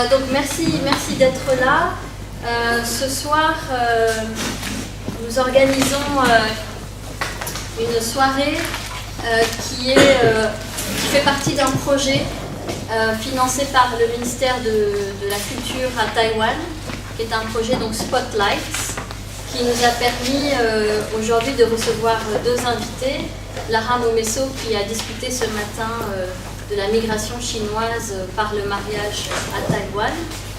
Donc merci d'être là. Ce soir, nous organisons une soirée qui fait partie d'un projet financé par le ministère de la Culture à Taïwan, qui est un projet donc Spotlight, qui nous a permis aujourd'hui de recevoir deux invités. Lara Momesso qui a discuté ce matin de la migration chinoise par le mariage à Taïwan.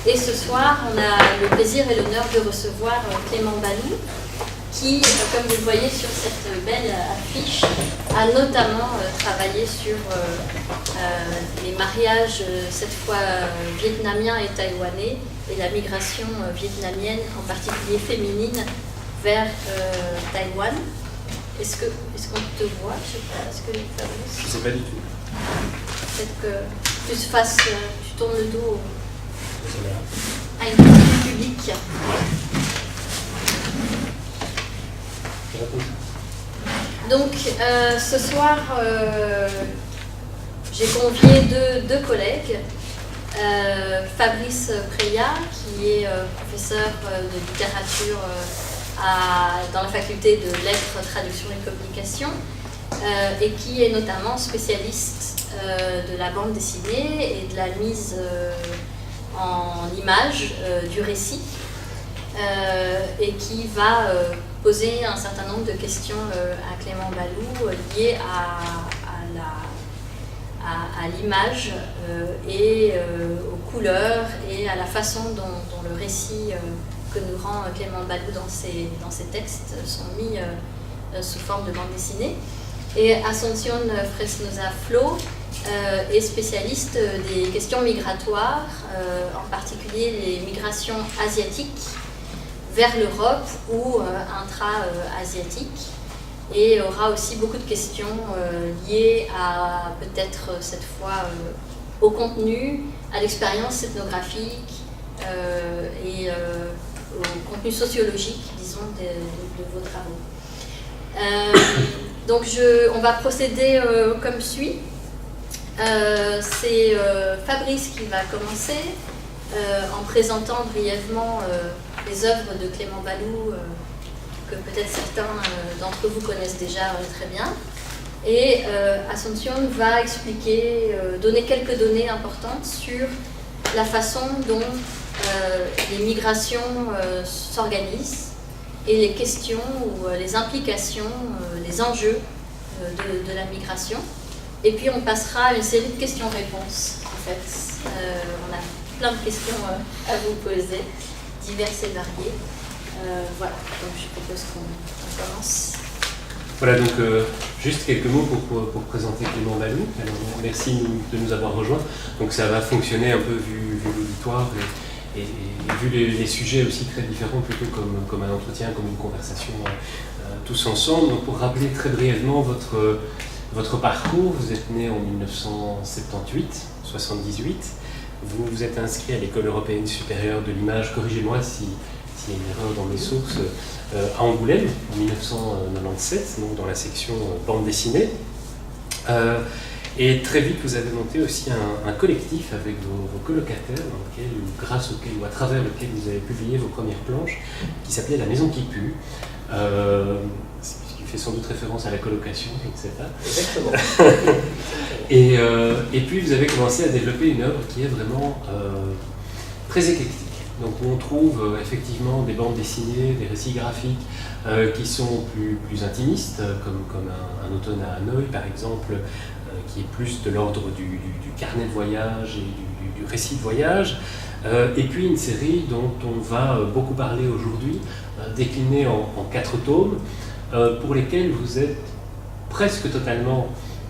Et ce soir, on a le plaisir et l'honneur de recevoir Clément Balou, qui, comme vous le voyez sur cette belle affiche, a notamment travaillé sur les mariages, cette fois vietnamiens et taïwanais, et la migration vietnamienne, en particulier féminine, vers Taïwan. Est-ce qu'on te voit? Je sais pas. Est-ce que Fabrice? Je ne sais pas du tout. Peut-être que tu tournes le dos à une partie du public. Donc, ce soir, j'ai convié deux collègues. Fabrice Preya, qui est professeur de littérature dans la faculté de lettres, traduction et communication, et qui est notamment spécialiste de la bande dessinée et de la mise en image du récit, et qui va poser un certain nombre de questions à Clément Balou liées à l'image et aux couleurs et à la façon dont le récit que nous rend Clément Balou dans ses textes sont mis sous forme de bande dessinée. Et Asuncion Fresnosa Flo est spécialiste des questions migratoires, en particulier les migrations asiatiques vers l'Europe ou intra-asiatiques, et aura aussi beaucoup de questions liées à peut-être cette fois au contenu, à l'expérience ethnographique et au contenu sociologique, disons, de vos travaux. Donc on va procéder comme suit. C'est Fabrice qui va commencer en présentant brièvement les œuvres de Clément Balou que peut-être certains d'entre vous connaissent déjà très bien. Et Asuncion va expliquer, donner quelques données importantes sur la façon dont les migrations s'organisent et les questions ou les implications, les enjeux de la migration. Et puis on passera à une série de questions-réponses. En fait, on a plein de questions à vous poser, diverses et variées. Voilà, donc je propose qu'on commence. Voilà, donc juste quelques mots pour présenter Clément Balou. Alors, merci de nous avoir rejoints. Donc ça va fonctionner un peu vu l'auditoire et vu les sujets aussi très différents, plutôt comme un entretien, comme une conversation tous ensemble. Donc pour rappeler très brièvement votre parcours, vous êtes né en 1978. Vous vous êtes inscrit à l'École européenne supérieure de l'image, corrigez-moi s'il y a une erreur dans mes sources, à Angoulême en 1997, donc dans la section bande dessinée. Et très vite, vous avez monté aussi un collectif avec vos colocataires, grâce auquel ou à travers lequel vous avez publié vos premières planches, qui s'appelait La Maison qui pue. Ce qui fait sans doute référence à la colocation, je ne sais pas. Exactement. Et puis vous avez commencé à développer une œuvre qui est vraiment très éclectique. Donc on trouve effectivement des bandes dessinées, des récits graphiques qui sont plus intimistes, comme un automne à Hanoï par exemple, qui est plus de l'ordre du carnet de voyage et du récit de voyage. Et puis une série dont on va beaucoup parler aujourd'hui, déclinée en 4 tomes, pour lesquels vous êtes presque totalement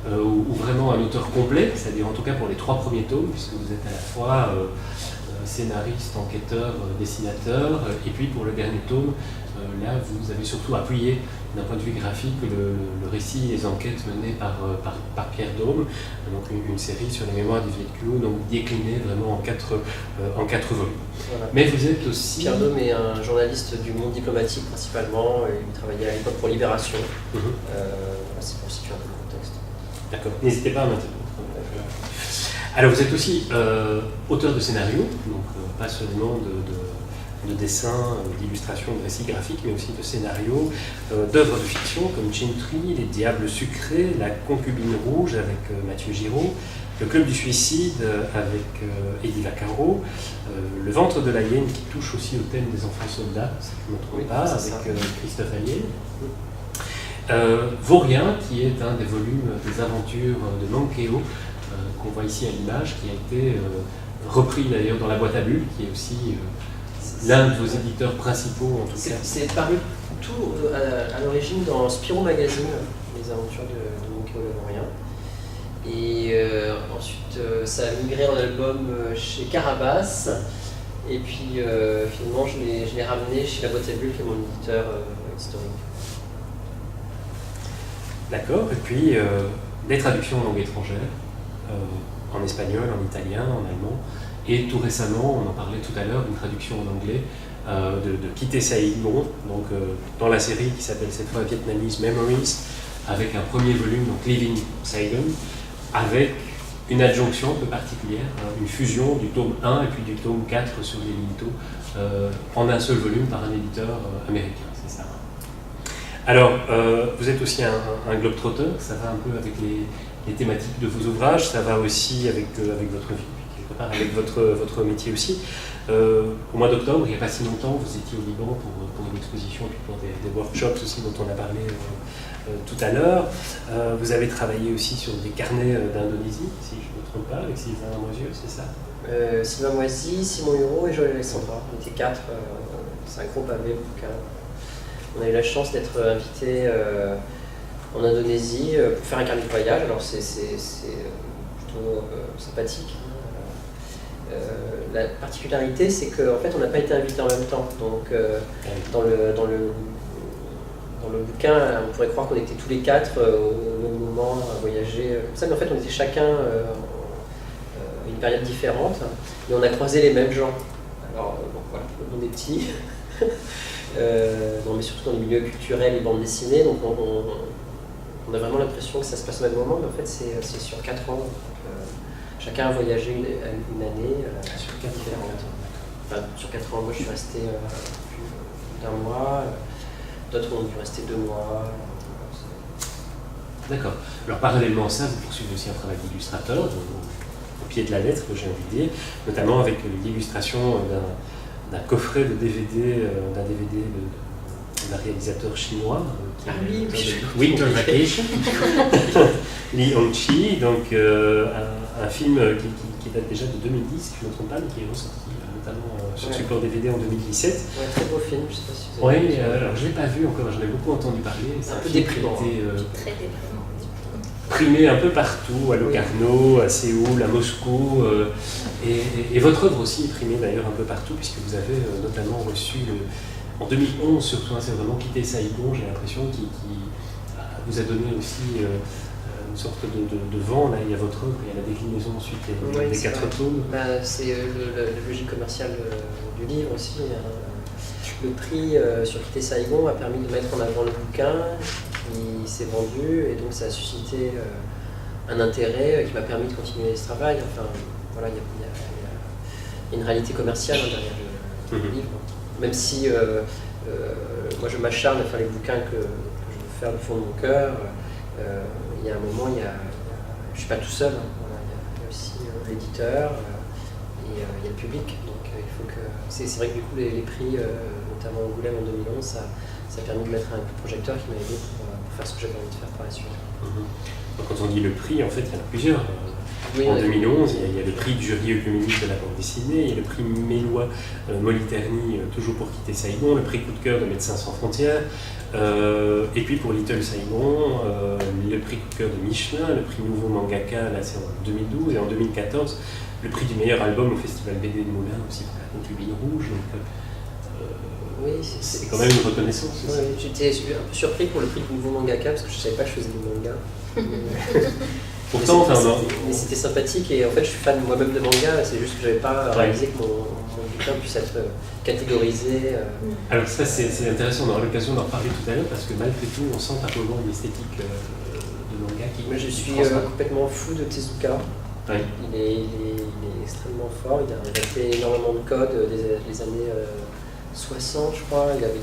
ou vraiment un auteur complet, c'est-à-dire en tout cas pour les 3 premiers tomes, puisque vous êtes à la fois scénariste, enquêteur, dessinateur, et puis pour le dernier tome, là vous avez surtout appuyé d'un point de vue graphique le récit et les enquêtes menées par Pierre Daume, donc une série sur les mémoires du Viet Cong, donc déclinée vraiment en 4 volumes. Voilà. Mais vous êtes aussi... Pierre Daume est un journaliste du monde diplomatique principalement, et il travaillait à l'époque pour Libération. C'est pour situer un peu le contexte. D'accord, n'hésitez pas à m'interrompre. Alors vous êtes aussi auteur de scénario, donc pas seulement de dessins, d'illustrations, de récits graphiques, mais aussi de scénarios, d'œuvres de fiction comme Chintry, Les Diables Sucrés, La Concubine Rouge avec Mathieu Giraud, Le Club du Suicide avec Eddie Vaccaro, Le Ventre de la Hyène qui touche aussi au thème des enfants soldats, si je ne me trompe pas, avec Christophe Ayer. Vaurien, qui est un des volumes des aventures de Mankeo, qu'on voit ici à l'image, qui a été repris d'ailleurs dans La Boîte à Bulles, qui est aussi l'un de vos éditeurs principaux en tout cas. C'est paru tout à l'origine dans Spirou Magazine, les aventures de Mankeo le Vaurien. Et ensuite, ça a migré en album chez Carabas. Et puis, finalement, je l'ai ramené chez La Boîte à Bulles, qui est mon éditeur historique. D'accord. Et puis, des traductions en langue étrangère, en espagnol, en italien, en allemand. Et tout récemment, on en parlait tout à l'heure, une traduction en anglais de Kité Saigon, donc dans la série qui s'appelle cette fois Vietnamese Memories, avec un premier volume, donc Living Saigon, avec une adjonction un peu particulière, une fusion du tome 1 et puis du tome 4 sur les Linto, en un seul volume par un éditeur américain, c'est ça. Alors, vous êtes aussi un globetrotter, ça va un peu avec les thématiques de vos ouvrages, ça va aussi avec votre vie, quelque part avec votre métier aussi. Au mois d'octobre, il n'y a pas si longtemps, vous étiez au Liban pour une exposition et puis pour des workshops aussi dont on a parlé tout à l'heure. Vous avez travaillé aussi sur des carnets d'Indonésie, si je ne me trompe pas, avec Sylvain Moisieux, c'est ça? Sylvain Moisy, Simon Hureau et Joël Alexandra. On était 4, c'est un groupe avec bouquin. On a eu la chance d'être invité en Indonésie pour faire un carnet de voyage. Alors c'est plutôt sympathique. La particularité, c'est qu'en fait, on n'a pas été invité en même temps. Donc, dans le bouquin, on pourrait croire qu'on était tous les 4 au même moment à voyager comme ça, mais en fait, on était chacun à une période différente, mais on a croisé les mêmes gens. Alors, bon, voilà, le monde est petit, mais surtout dans les milieux culturels et bandes dessinées, donc on a vraiment l'impression que ça se passe au même moment, mais en fait, c'est sur 4 ans. Donc, chacun a voyagé une année sur 4 différentes. Enfin, sur 4 ans, moi je suis resté plus d'un mois, d'autres ont dû rester 2 mois. D'accord. Alors parallèlement à ça, vous poursuivez aussi un travail d'illustrateur, au pied de la lettre, j'ai envie de dire, notamment avec l'illustration d'un coffret de DVD, d'un réalisateur chinois qui Winter Vacation, Li Hongqi, donc un film qui date déjà de 2010, si je ne me trompe pas, mais qui est ressorti notamment sur support DVD en 2017. Ouais, très beau film, je ne sais pas si vous avez vu. Oui, alors je ne l'ai pas vu encore, j'en ai beaucoup entendu parler. C'est un peu déprimant. Très déprimant. Primé un peu partout, à Locarno, à Séoul, à Moscou, et votre œuvre aussi est primée d'ailleurs un peu partout, puisque vous avez notamment reçu en 2011 surtout, c'est vraiment Kité Saigon, j'ai l'impression, qui vous a donné aussi une sorte de vent. Là, il y a votre œuvre, il y a la déclinaison ensuite des 4 tomes. C'est la logique commerciale du livre aussi. Le prix sur Kité Saigon a permis de mettre en avant le bouquin qui s'est vendu, et donc ça a suscité un intérêt qui m'a permis de continuer ce travail. Enfin, voilà, il y a une réalité commerciale derrière le livre. Même si moi je m'acharne à faire les bouquins que je veux faire du fond de mon cœur, il y a un moment, je ne suis pas tout seul. Voilà, il y a aussi l'éditeur et il y a le public. Donc il faut que. C'est vrai que du coup les prix, notamment Angoulême en 2011, ça a permis de mettre un projecteur qui m'a aidé pour faire ce que j'avais envie de faire par la suite. Donc, quand on dit le prix, en fait, il y en a plusieurs. En 2011, il y a le prix du jury œcuménique de la bande dessinée, il y a le prix Mélois Moliterni, toujours pour Kité Saigon, le prix coup de cœur de Médecins sans frontières, et puis pour Little Saigon, le prix coup de cœur de Michelin, le prix Nouveau Mangaka, là c'est en 2012, et en 2014, le prix du meilleur album au Festival BD de Moulins, aussi pour La Concubine Rouge. Donc, oui, c'est quand même une reconnaissance. Oui, j'étais un peu surpris pour le prix du Nouveau Mangaka, parce que je ne savais pas que je faisais du manga. Pourtant, mais c'était sympathique, et en fait je suis fan moi-même de manga, c'est juste que je n'avais pas réalisé que mon bouquin puisse être catégorisé. Alors ça c'est intéressant, on aura l'occasion d'en reparler tout à l'heure, parce que malgré tout on sent un peu une esthétique de manga qui... Moi je suis complètement fou de Tezuka, Oui. Il est extrêmement fort, il a inventé énormément de codes des années 60, je crois. Il avait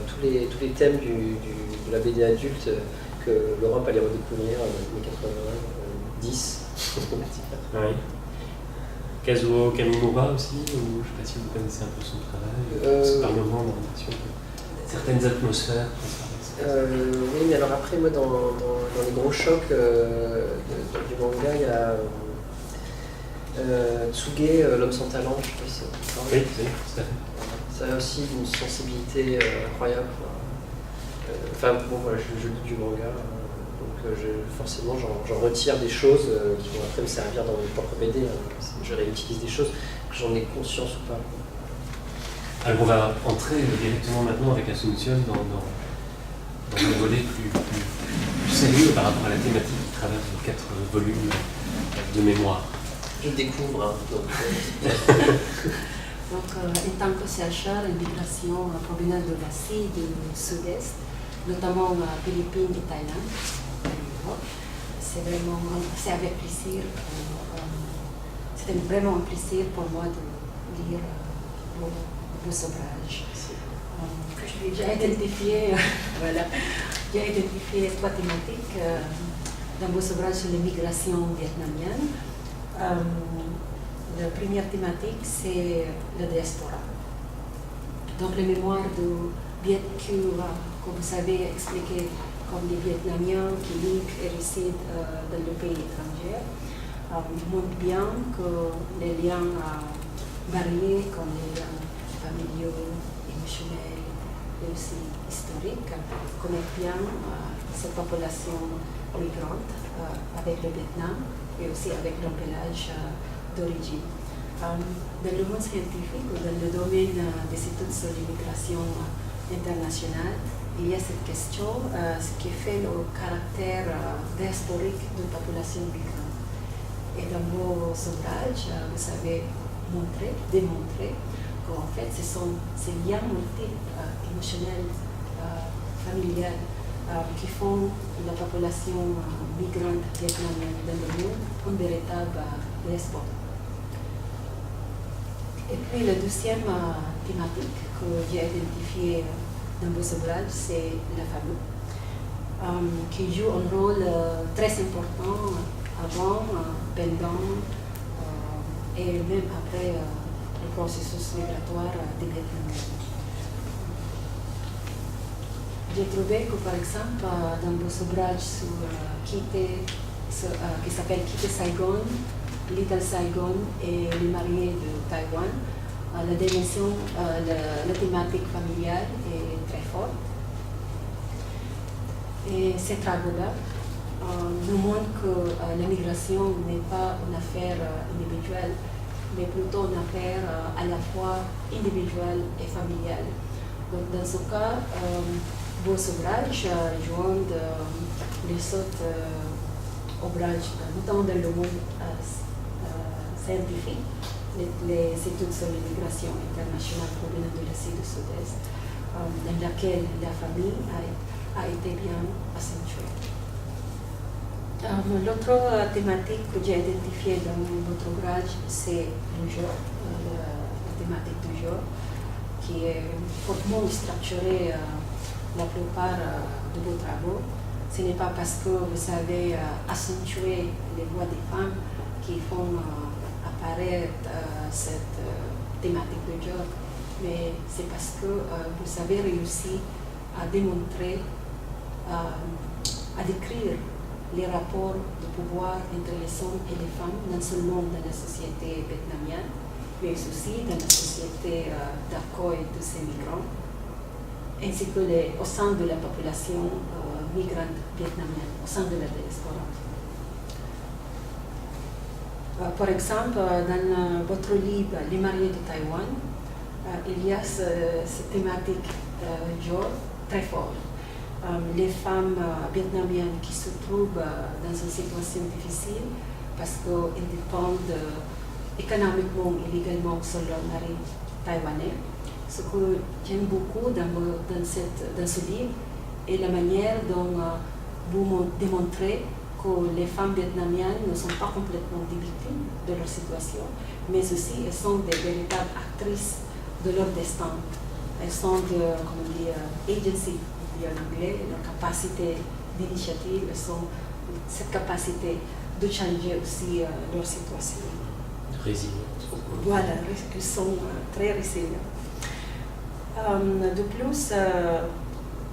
trouvé tous les thèmes de la BD adulte que l'Europe allait redécouvrir en 90. Oui. Kazuo Kamimura aussi, ou je ne sais pas si vous connaissez un peu son travail, c'est par moments dans certaines atmosphères. Oui, mais alors après, moi, dans les gros chocs du manga, il y a Tsuge, l'homme sans talent, je sais pas si ça vous parle. Oui, tout à fait. Ça a aussi une sensibilité incroyable. Enfin, bon, voilà, je lis du manga, donc forcément, j'en retire des choses qui vont après me servir dans mes propres BD. Je réutilise des choses, que j'en ai conscience ou pas. Alors, on va entrer directement maintenant avec Asuncion dans un volet plus sérieux par rapport à la thématique qui traverse les 4 volumes de mémoire. Je découvre, hein, donc... Donc, en tant que chercheur en migration provenant de l'Asie du Sud-Est, notamment Philippines et Thaïlande, c'est avec plaisir, c'était vraiment un plaisir pour moi de lire vos ouvrages. J'ai identifié, j'ai identifié 3 thématiques dans vos ouvrages sur l'immigration vietnamienne. La première thématique, c'est la diaspora. Donc, les mémoires de Viet que vous avez expliqué comme des Vietnamiens qui vivent et résident dans le pays étranger, montrent bien que les liens variés, comme les liens familiaux, émotionnels et aussi historiques, connectent bien cette population migrante avec le Vietnam et aussi avec l'empilage d'origine. Dans le monde scientifique ou dans le domaine des études sur l'immigration internationale, il y a cette question, ce qui fait le caractère diasporique d'une population migrante. Et dans vos ouvrages, vous avez démontré qu'en fait, ce sont ces liens multiples, émotionnels, familiales, qui font la population migrante vietnamienne dans le monde une véritable diaspora. Et puis la deuxième thématique que j'ai identifiée dans vos ouvrages, c'est la famille, qui joue un rôle très important avant, pendant et même après le processus migratoire des Vietnamiens. J'ai trouvé que, par exemple, dans vos ouvrages sur qui s'appelle Quitter Saigon, Little Saigon et les mariés de Taïwan, la dimension, la thématique familiale est très forte. Et ces travaux-là nous montrent que l'immigration n'est pas une affaire individuelle, mais plutôt une affaire à la fois individuelle et familiale. Donc, dans ce cas, vos ouvrages joignent les autres ouvrages, notamment dans le monde scientifique, les études sur l'immigration internationale provenant de l'Asie du Sud-Est, dans laquelle la famille a été bien accentuée. L'autre thématique que j'ai identifiée dans votre ouvrage, c'est le jeu, la thématique du jeu, qui est fortement structurée la plupart de vos travaux. Ce n'est pas parce que vous avez accentué les voix des femmes qui font apparaître cette thématique de genre, mais c'est parce que vous avez réussi à démontrer, à décrire les rapports de pouvoir entre les hommes et les femmes, non seulement dans la société vietnamienne, mais aussi dans la société d'accueil de ces migrants, ainsi que au sein de la population migrante vietnamienne, au sein de la diaspora. Par exemple, dans votre livre Les mariés de Taïwan, il y a cette thématique genre très forte. Les femmes vietnamiennes qui se trouvent dans une situation difficile parce qu'elles dépendent économiquement et légalement sur leur mari taïwanais. Ce que j'aime beaucoup dans ce livre est la manière dont vous démontrez que les femmes vietnamiennes ne sont pas complètement des victimes de leur situation, mais aussi elles sont des véritables actrices de leur destin. Elles sont comment dire, agency, on dit en anglais, leur capacité d'initiative, elles ont cette capacité de changer aussi leur situation. Résilience. Voilà, elles sont très résilientes. De plus,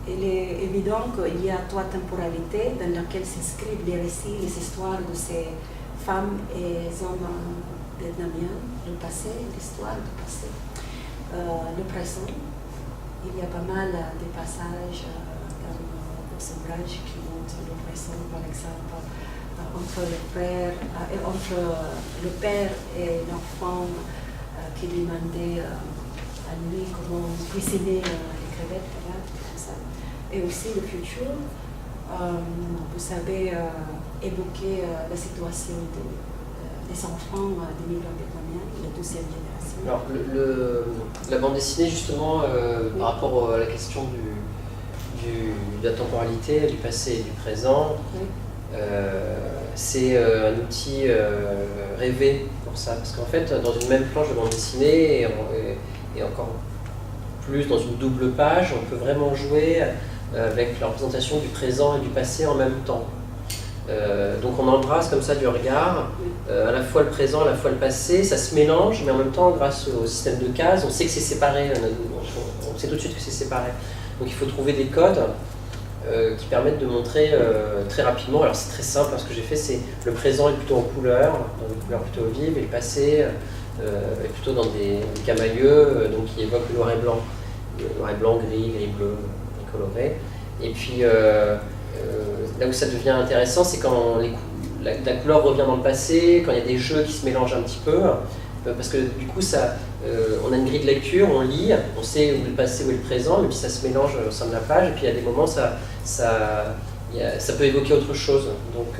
il est évident qu'il y a 3 temporalités dans lesquelles s'inscrivent les récits, les histoires de ces femmes et hommes vietnamiens, le passé, l'histoire du passé, le présent. Il y a pas mal de passages dans nos ouvrages qui montrent le présent, par exemple, entre le père et l'enfant qui demandait à lui comment cuisiner les crevettes, comme ça. Et aussi le futur. Vous avez évoqué la situation des enfants des migrants vietnamiens, la 2e génération. Alors, la bande dessinée, justement, par rapport à la question de la temporalité, du passé et du présent, c'est un outil rêvé pour ça. Parce qu'en fait, dans une même planche de bande dessinée, et encore plus dans une double page, on peut vraiment jouer avec la représentation du présent et du passé en même temps. Donc on embrasse comme ça du regard, à la fois le présent, à la fois le passé, ça se mélange, mais en même temps, grâce au système de cases, on sait que c'est séparé, on sait tout de suite que c'est séparé. Donc il faut trouver des codes qui permettent de montrer très rapidement. Alors c'est très simple, ce que j'ai fait, c'est le présent est plutôt en couleur, dans des couleurs plutôt vives, et le passé est plutôt dans des camailleux, donc qui évoquent le noir et blanc. Le noir et blanc, gris, bleu, coloré. Et puis là où ça devient intéressant, c'est quand la couleur revient dans le passé, quand il y a des jeux qui se mélangent un petit peu, parce que du coup, on a une grille de lecture, on lit, on sait où est le passé, où est le présent, mais puis ça se mélange au sein de la page, et puis il y a des moments, ça peut évoquer autre chose. Donc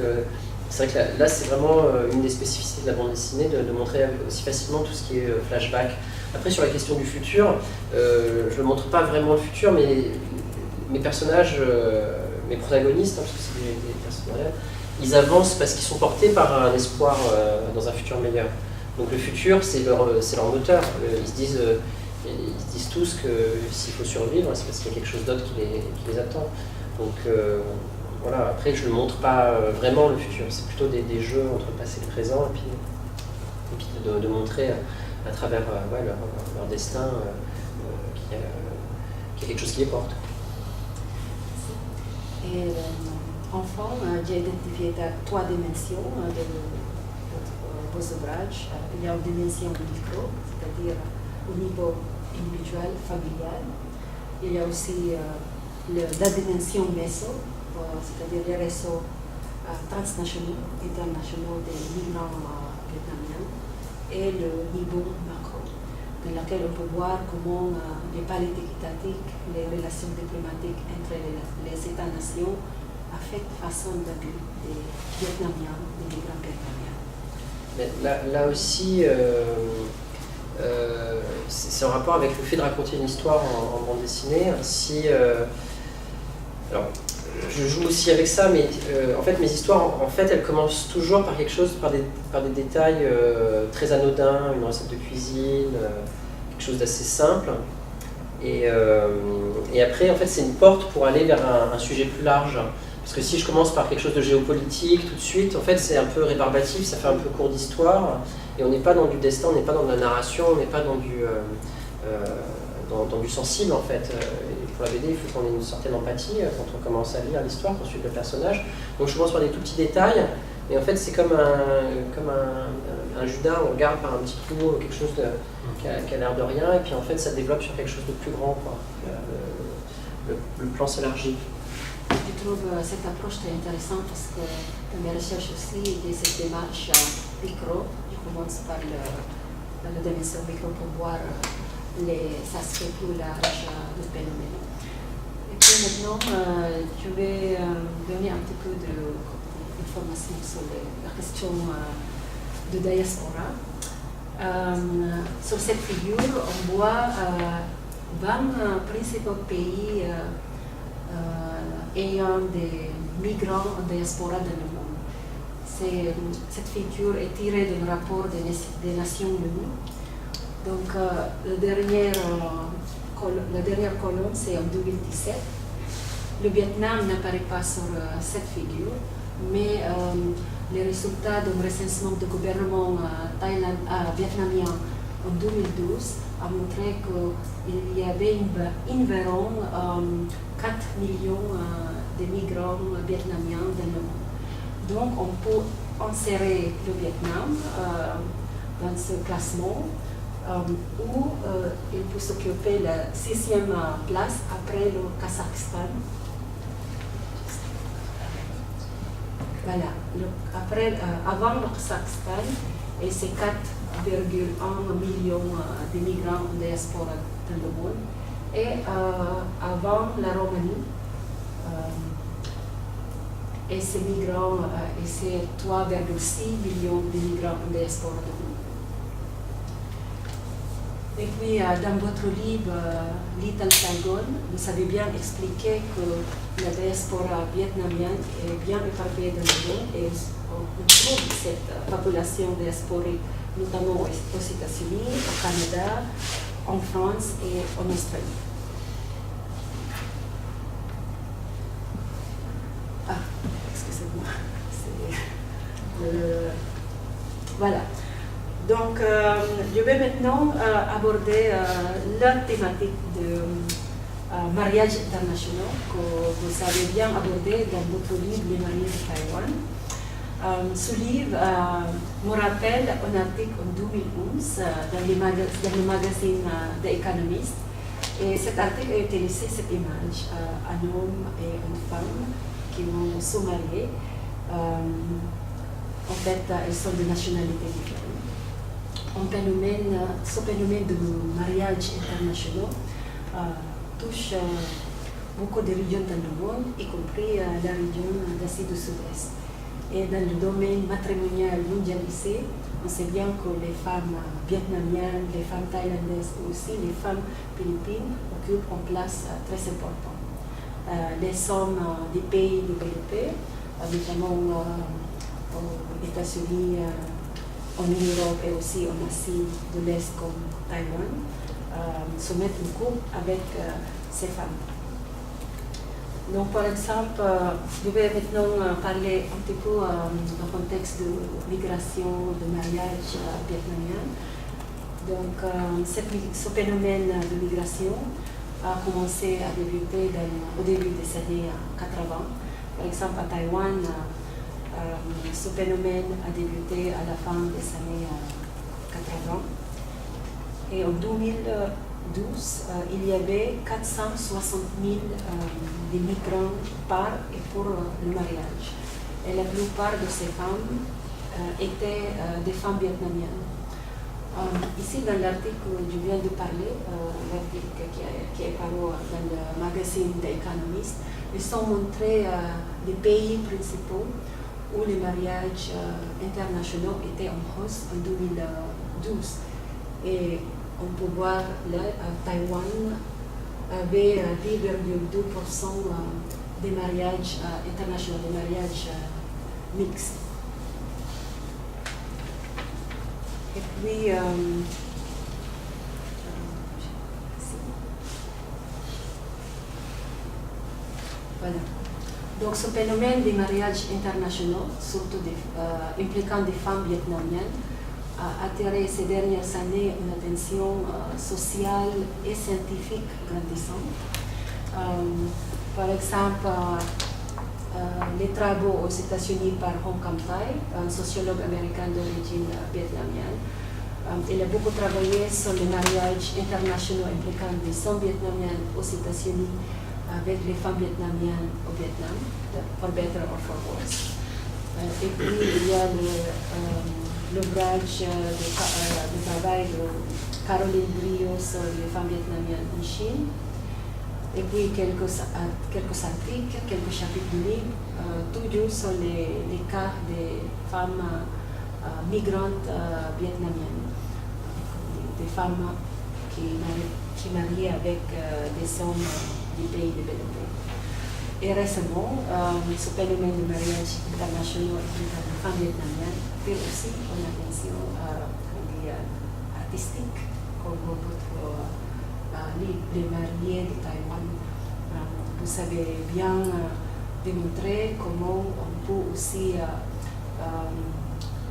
c'est vrai que là c'est vraiment une des spécificités de la bande dessinée, de montrer aussi facilement tout ce qui est flashback. Après, sur la question du futur, je ne montre pas vraiment le futur, mais mes personnages, mes protagonistes, parce que c'est des personnes réelles, ils avancent parce qu'ils sont portés par un espoir dans un futur meilleur. Donc le futur, c'est leur moteur. Ils se disent tous que s'il faut survivre, c'est parce qu'il y a quelque chose d'autre qui les attend. Donc voilà, après je ne montre pas vraiment le futur, c'est plutôt des jeux entre le passé et le présent, et puis de montrer à travers leur destin qu'il y a quelque chose qui les porte. Et enfant, j'ai identifié 3 dimensions de vos ouvrages. Il y a une dimension micro, c'est-à-dire au niveau individuel, familial. Il y a aussi la dimension méso, c'est-à-dire les réseaux transnationaux, internationaux des migrants vietnamiens, et le niveau macro, dans lequel on peut voir comment les politiques étatiques, les relations diplomatiques entre les États-nations affectent la façon de vie des Vietnamiens, des migrants vietnamiens. Mais là aussi, c'est en rapport avec le fait de raconter une histoire en bande dessinée. Alors, je joue aussi avec ça, mais en fait, mes histoires, elles commencent toujours par quelque chose, par des détails très anodins, une recette de cuisine, quelque chose d'assez simple. Et après, en fait, c'est une porte pour aller vers un sujet plus large. Parce que si je commence par quelque chose de géopolitique tout de suite, en fait, c'est un peu rébarbatif, ça fait un peu court d'histoire, et on n'est pas dans du destin, on n'est pas dans de la narration, on n'est pas dans du sensible, en fait. Pour la BD, il faut qu'on ait une certaine empathie quand on commence à lire l'histoire, pour suivre le personnage. Donc je commence par des tout petits détails, mais en fait c'est comme un Judas, on regarde par un petit trou quelque chose qui a l'air de rien, et puis en fait ça développe sur quelque chose de plus grand, quoi. Le plan s'élargit. Je trouve cette approche très intéressante parce que dans mes recherches aussi, il y a cette démarche micro. Je commence par la dimension micro pour voir les aspects plus larges du phénomène. Et puis maintenant, je vais donner un petit peu d'informations sur la question de diaspora. Sur cette figure, on voit 20 principaux pays ayant des migrants en diaspora dans le monde. Cette figure est tirée d'un rapport des Nations Unies. Donc, la dernière colonne, c'est en 2017. Le Vietnam n'apparaît pas sur cette figure, mais les résultats d'un recensement du gouvernement vietnamien en 2012 a montré qu'il y avait environ 4 millions de migrants vietnamiens dans le monde. Donc, on peut insérer le Vietnam dans ce classement où il peut s'occuper la 6e place après le Kazakhstan. Voilà, avant le Kazakhstan, et c'est 4,1 millions de migrants en diaspora dans le monde. Et avant la Roumanie, et ces migrants, et c'est 3,6 millions de migrants en diaspora dans le monde. Et puis, dans votre livre, Little Saigon, vous avez bien expliqué que la diaspora vietnamienne est bien éparpillée dans le monde et on trouve cette population diasporique notamment aux États-Unis, au Canada, en France et en Australie. Excusez-moi. Voilà. Donc, je vais maintenant aborder la thématique de mariage international que vous avez bien abordé dans votre livre Les mariés de Taïwan. Ce livre me rappelle un article en 2011 dans le magazine The Economist. Et cet article a utilisé cette image, un homme et une femme qui vont se marier. En fait, ils sont de nationalités différentes. Ce phénomène de mariage international touche beaucoup de régions dans le monde, y compris la région d'Asie du Sud-Est. Et dans le domaine matrimonial mondialisé, on sait bien que les femmes vietnamiennes, les femmes thaïlandaises et aussi les femmes philippines occupent une place très importante. Les hommes des pays développés, notamment aux États-Unis, en Europe et aussi en Asie de l'Est comme Taïwan, se mettent en couple avec ces femmes. Donc, par exemple, je vais maintenant parler un petit peu dans le contexte de migration, de mariage vietnamien. Donc, ce phénomène de migration a commencé à débuter au début des années 80. Par exemple, à Taïwan, ce phénomène a débuté à la fin des années 80. Et en 2012, il y avait 460 000 de migrants par et pour le mariage. Et la plupart de ces femmes étaient des femmes vietnamiennes. Ici, dans l'article que je viens de parler, l'article qui est paru dans le magazine The Economist, ils sont montrés les pays principaux où les mariages internationaux étaient en hausse en 2012. Et on peut voir là, Taïwan avait 10,2% des mariages internationaux, des mariages mixtes. Et puis, voilà. Donc, ce phénomène des mariages internationaux, surtout impliquant des femmes vietnamiennes, a attiré ces dernières années une attention sociale et scientifique grandissante. Par exemple, les travaux aux États-Unis par Hong Kam Thai, un sociologue américain d'origine vietnamienne, il a beaucoup travaillé sur les mariages internationaux impliquant des hommes vietnamiens aux États-Unis avec les femmes vietnamiennes au Vietnam, for better or for worse. Et puis, il y a l'ouvrage de travail de Caroline Brio sur les femmes vietnamiennes en Chine. Et puis, quelques articles, quelques chapitres du livre, toujours sur les cas des femmes migrantes vietnamiennes, des femmes qui marient avec des hommes des pays développés. Et récemment, ce phénomène de mariage international entre les femmes vietnamiennes fait aussi une attention artistique, comme les mariés de Taïwan. Vous savez bien démontrer comment on peut aussi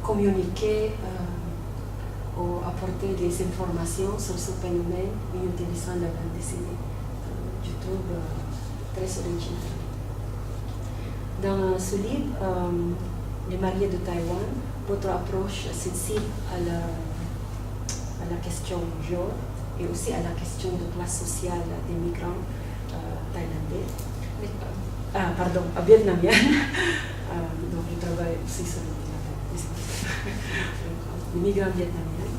communiquer ou apporter des informations sur ce phénomène en utilisant la bande dessinée. Je trouve très original. Dans ce livre, Les mariés de Taïwan, votre approche sensible à la question genre et aussi à la question de classe sociale des migrants thaïlandais, vietnamiens. Donc je travaille aussi sur les migrants vietnamiens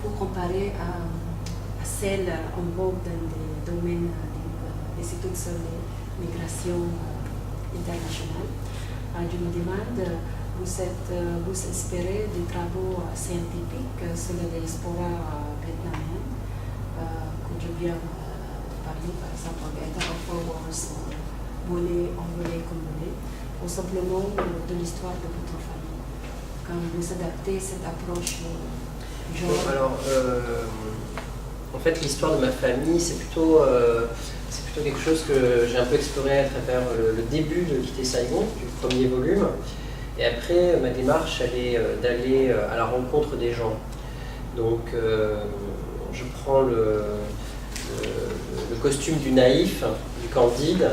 pour comparer à celle en vogue dans les domaines des études sur les migrations internationales. Je me demande, vous inspirez des travaux scientifiques sur la diaspora vietnamienne, que je viens de parler, par exemple, Better of Four Wars, Voler, Envoler, Convoler, ou simplement de l'histoire de votre famille. Quand vous adaptez cette approche genre... Bon, alors, en fait, l'histoire de ma famille, c'est plutôt quelque chose que j'ai un peu exploré à travers le début de Quitter Saigon, du premier volume. Et après, ma démarche, elle est d'aller à la rencontre des gens. Donc, je prends le costume du naïf, du candide,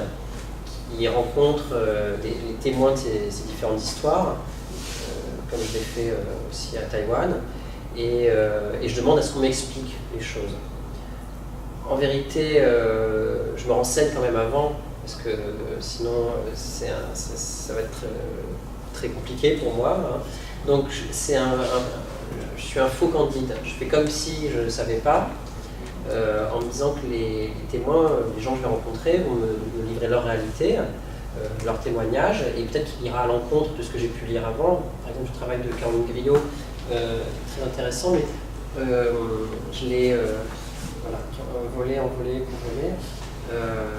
qui rencontre les témoins de ces différentes histoires, comme je l'ai fait aussi à Taïwan. Et je demande à ce qu'on m'explique les choses. En vérité, je me renseigne quand même avant, parce que sinon ça va être très compliqué pour moi. Hein. Donc je suis un faux candide. Je fais comme si je ne savais pas, en me disant que les témoins, les gens que je vais rencontrer, vont me livrer leur réalité, leur témoignage, et peut-être qu'il ira à l'encontre de ce que j'ai pu lire avant. Par exemple, le travail de Caroline Griot, très intéressant, mais je l'ai volé, envolé, convolé.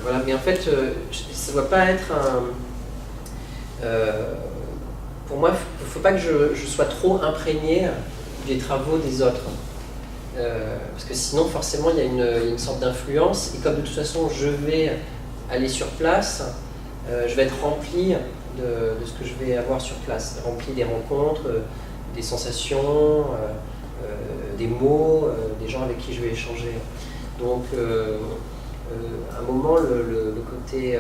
Voilà, mais en fait, ça ne doit pas être pour moi, il ne faut pas que je sois trop imprégné des travaux des autres. Parce que sinon, forcément, il y a une sorte d'influence. Et comme de toute façon, je vais aller sur place, je vais être rempli de ce que je vais avoir sur place. Rempli des rencontres, des sensations, des mots, des gens avec qui je vais échanger. Donc, à un moment, le côté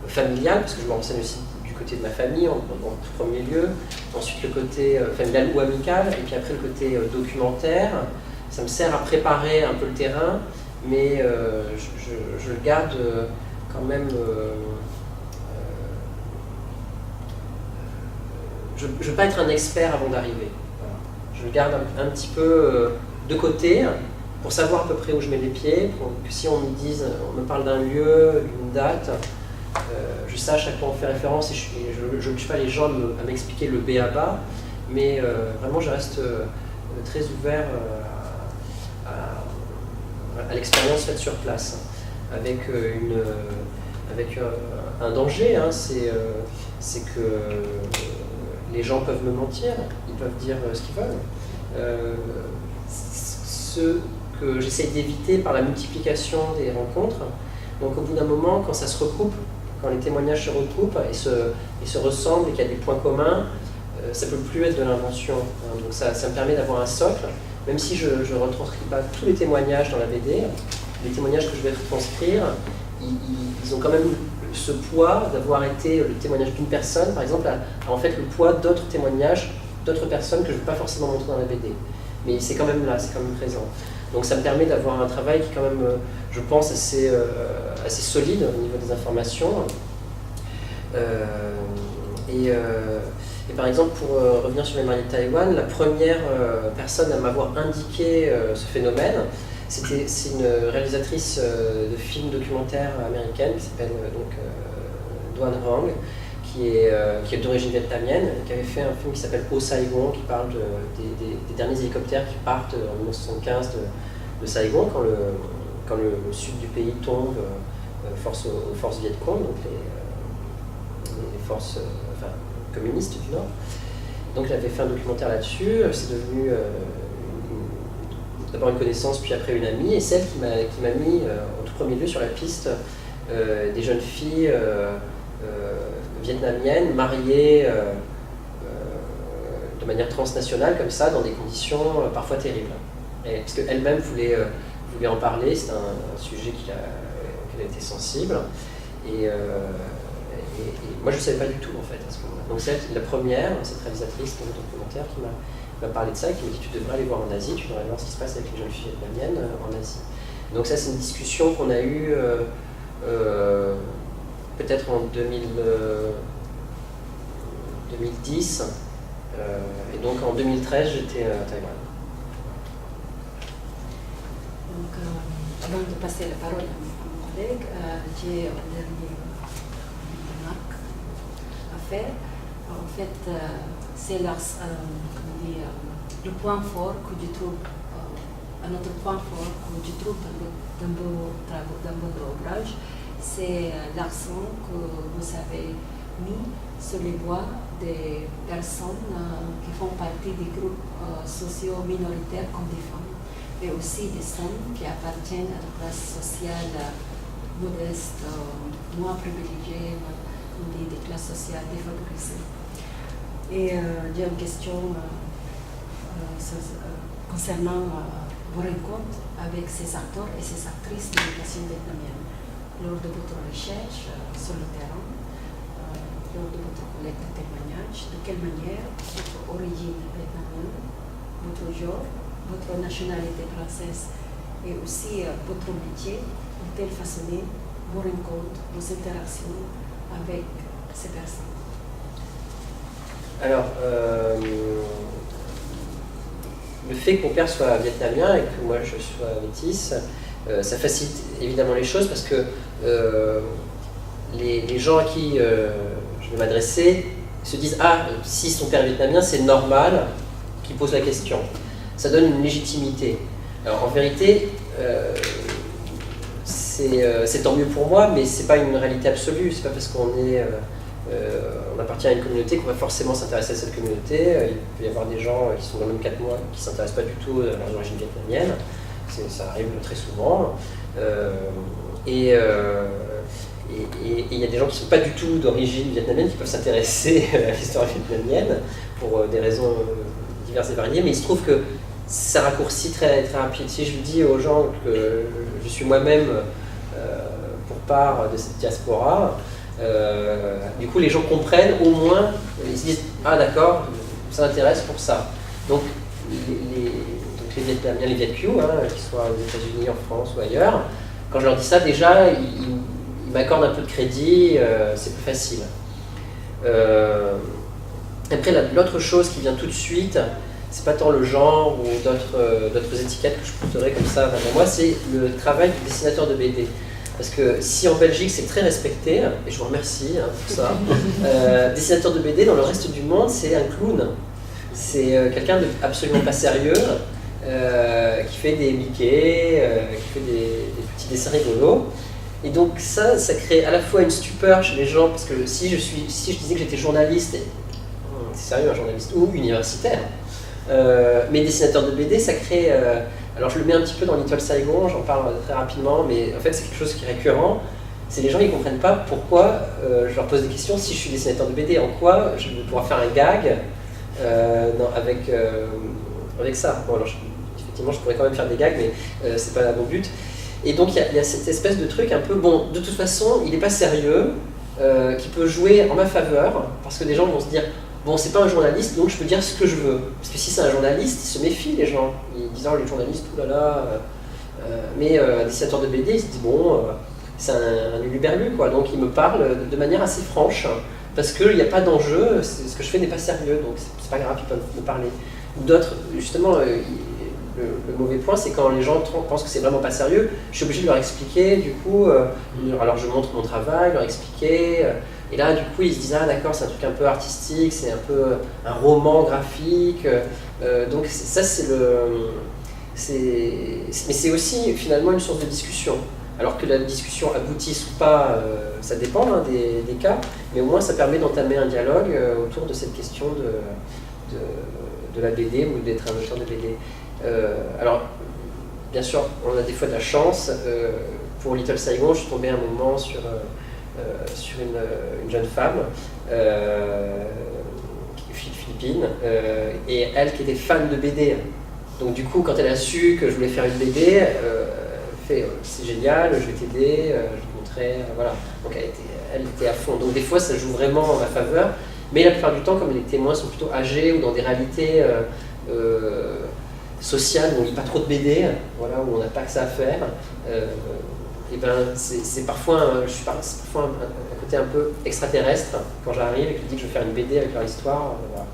familial, parce que je me renseigne aussi du côté de ma famille en premier lieu, ensuite le côté familial ou amical, et puis après le côté documentaire. Ça me sert à préparer un peu le terrain, mais je le garde quand même. Je ne veux pas être un expert avant d'arriver. Voilà. Je le garde un petit peu de côté pour savoir à peu près où je mets les pieds, pour que si on me parle d'un lieu, d'une date, je sache à quoi on fait référence et je ne tue pas les gens à m'expliquer le B à bas, mais vraiment je reste très ouvert à l'expérience faite sur place, avec un danger, hein, c'est que les gens peuvent me mentir, ils peuvent dire ce qu'ils veulent. Ce que j'essaie d'éviter par la multiplication des rencontres. Donc au bout d'un moment, quand ça se recoupe, quand les témoignages se recoupent et se ressemblent et qu'il y a des points communs, ça ne peut plus être de l'invention. Hein. Donc ça me permet d'avoir un socle, même si je ne retranscris pas tous les témoignages dans la BD, les témoignages que je vais retranscrire, ils ont quand même ce poids d'avoir été le témoignage d'une personne, par exemple, a en fait le poids d'autres témoignages, d'autres personnes que je ne vais pas forcément montrer dans la BD. Mais c'est quand même là, c'est quand même présent. Donc ça me permet d'avoir un travail qui est quand même, je pense, assez solide au niveau des informations. Et par exemple, pour revenir sur les mariés de Taïwan, la première personne à m'avoir indiqué ce phénomène, c'est une réalisatrice de films documentaires américaine qui s'appelle Duan Hong, qui est d'origine vietnamienne, qui avait fait un film qui s'appelle Au Saigon, qui parle des derniers hélicoptères qui partent en 1975 de Saigon, quand le sud du pays tombe aux forces Viet Cong, donc les forces communistes du Nord. Donc j'avais fait un documentaire là-dessus, c'est devenu d'abord une connaissance, puis après une amie, et celle qui m'a mis en tout premier lieu sur la piste des jeunes filles vietnamiennes mariées de manière transnationale, comme ça, dans des conditions parfois terribles. Parce qu'elle-même voulait en parler, c'est un sujet auquel elle était sensible. Et moi, je ne savais pas du tout, en fait, à ce moment-là. Donc, c'est la première, cette réalisatrice de documentaire, qui m'a parlé de ça, et qui m'a dit: tu devrais aller voir en Asie, tu devrais voir ce qui se passe avec les jeunes filles vietnamiennes en Asie. Donc, ça, c'est une discussion qu'on a eue peut-être en 2010. Et donc, en 2013, j'étais à Taïwan. Donc, avant de passer la parole à mon collègue, j'ai un dernier remarque à faire. En fait, c'est le point fort que je trouve, un autre point fort que je trouve dans votre ouvrage, c'est l'accent que vous avez mis sur les voix des personnes qui font partie des groupes sociaux minoritaires comme des femmes, mais aussi des hommes qui appartiennent à la classe sociale modeste, moins privilégiée, des classes sociales défavorisées. Et j'ai une question concernant vos rencontres avec ces acteurs et ces actrices de l'éducation vietnamienne. Lors de votre recherche sur le terrain, lors de votre collecte de témoignages, de quelle manière votre origine vietnamienne, votre genre, votre nationalité française et aussi votre métier ont-elles façonné vos rencontres, vos interactions avec ces personnes? Alors, le fait que mon père soit vietnamien et que moi je sois métisse, ça facilite évidemment les choses parce que les gens à qui je vais m'adresser se disent: ah, si son père est vietnamien, c'est normal qu'il pose la question. Ça donne une légitimité. Alors en vérité, c'est tant mieux pour moi, mais c'est pas une réalité absolue. C'est pas parce qu'on on appartient à une communauté qu'on va forcément s'intéresser à cette communauté. Il peut y avoir des gens qui sont dans le même cas que moi qui ne s'intéressent pas du tout à leurs origines vietnamiennes. Ça arrive très souvent. Et il y a des gens qui ne sont pas du tout d'origine vietnamienne qui peuvent s'intéresser à l'histoire vietnamienne pour des raisons diverses et variées, mais il se trouve que ça raccourcit très, très rapide. Si je dis aux gens que je suis moi-même pour part de cette diaspora, du coup les gens comprennent au moins, ils se disent: ah d'accord, ça m'intéresse pour ça. Donc les Vietnamiens, les Viet Kieu, qu'ils soient aux États-Unis, en France ou ailleurs, quand je leur dis ça, déjà ils m'accordent un peu de crédit, c'est plus facile. Après, l'autre chose qui vient tout de suite, c'est pas tant le genre ou d'autres étiquettes que je porterais comme ça devant moi, c'est le travail du dessinateur de BD. Parce que si en Belgique c'est très respecté, et je vous remercie pour ça, dessinateur de BD dans le reste du monde c'est un clown. C'est quelqu'un de absolument pas sérieux, qui fait des Mickey, qui fait des petits dessins rigolos. Et donc ça crée à la fois une stupeur chez les gens, parce que si je disais que j'étais journaliste, c'est sérieux un journaliste, ou universitaire, mais dessinateur de BD, ça crée... alors je le mets un petit peu dans Little Saigon, j'en parle très rapidement, mais en fait c'est quelque chose qui est récurrent. C'est les gens qui ne comprennent pas pourquoi je leur pose des questions si je suis dessinateur de BD, en quoi je vais pouvoir faire un gag avec ça. Bon, alors, effectivement je pourrais quand même faire des gags, mais c'est pas mon but. Et donc il y a cette espèce de truc un peu, bon, de toute façon il n'est pas sérieux, qui peut jouer en ma faveur, parce que des gens vont se dire: bon, c'est pas un journaliste, donc je peux dire ce que je veux. Parce que si c'est un journaliste, ils se méfient, les gens. Ils disent: oh, les journalistes, oulala. Mais un dessinateur de BD, il se dit: bon, c'est un uluberlu, quoi. Donc il me parle de manière assez franche, parce qu'il n'y a pas d'enjeu, ce que je fais n'est pas sérieux, donc c'est pas grave, ils peuvent me parler. D'autres, justement, le mauvais point, c'est quand les gens pensent que c'est vraiment pas sérieux, je suis obligé de leur expliquer, du coup, alors je montre mon travail, leur expliquer. Et là, du coup, ils se disent: ah d'accord, c'est un truc un peu artistique, c'est un peu un roman graphique. Donc ça, mais c'est aussi finalement une source de discussion. Alors que la discussion aboutisse ou pas, ça dépend hein, des cas, mais au moins ça permet d'entamer un dialogue autour de cette question de la BD ou d'être un auteur de BD. Alors, bien sûr, on a des fois de la chance. Pour Little Saigon, je suis tombé un moment sur une jeune femme philippine, et elle qui était fan de BD. Donc du coup, quand elle a su que je voulais faire une BD, c'est génial, je vais t'aider, je vais te montrer, voilà. Donc elle était à fond. Donc des fois, ça joue vraiment en ma faveur, mais la plupart du temps, comme les témoins sont plutôt âgés ou dans des réalités sociales où on lit pas trop de BD, voilà, où on n'a pas que ça à faire, et ben c'est parfois un côté un peu extraterrestre quand j'arrive et que je dis que je vais faire une BD avec leur histoire. Voilà.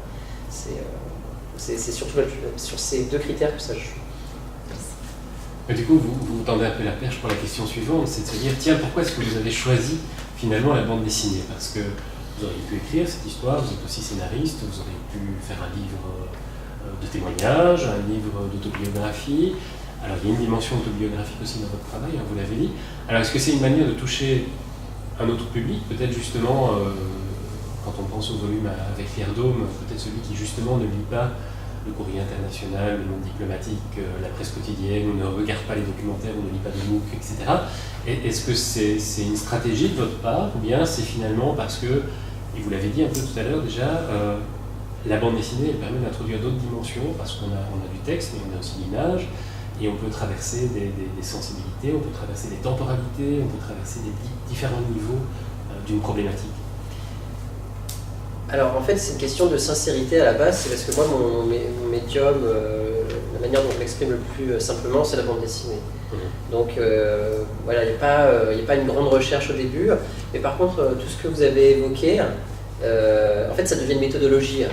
C'est surtout sur ces deux critères que ça joue. Mais du coup, vous tendez un peu la perche pour la question suivante, c'est de se dire, tiens, pourquoi est-ce que vous avez choisi finalement la bande dessinée? Parce que vous auriez pu écrire cette histoire, vous êtes aussi scénariste, vous auriez pu faire un livre de témoignages, un livre d'autobiographie. Alors il y a une dimension autobiographique aussi dans votre travail, hein, vous l'avez dit. Alors est-ce que c'est une manière de toucher un autre public, peut-être justement, quand on pense au volume avec Pierre Daume, peut-être celui qui justement ne lit pas le Courrier international, le Monde diplomatique, la presse quotidienne, ou ne regarde pas les documentaires, ou ne lit pas de MOOC, etc. Est-ce que c'est une stratégie de votre part, ou bien c'est finalement parce que, et vous l'avez dit un peu tout à l'heure déjà, la bande dessinée elle permet d'introduire d'autres dimensions, parce qu'on a du texte, mais on a aussi l'image, et on peut traverser des sensibilités, on peut traverser des temporalités, on peut traverser des différents niveaux d'une problématique. Alors en fait c'est une question de sincérité à la base, c'est parce que moi mon médium, la manière dont je m'exprime le plus simplement c'est la bande dessinée. Donc voilà, il n'y a pas une grande recherche au début, mais par contre tout ce que vous avez évoqué, en fait ça devient une méthodologie.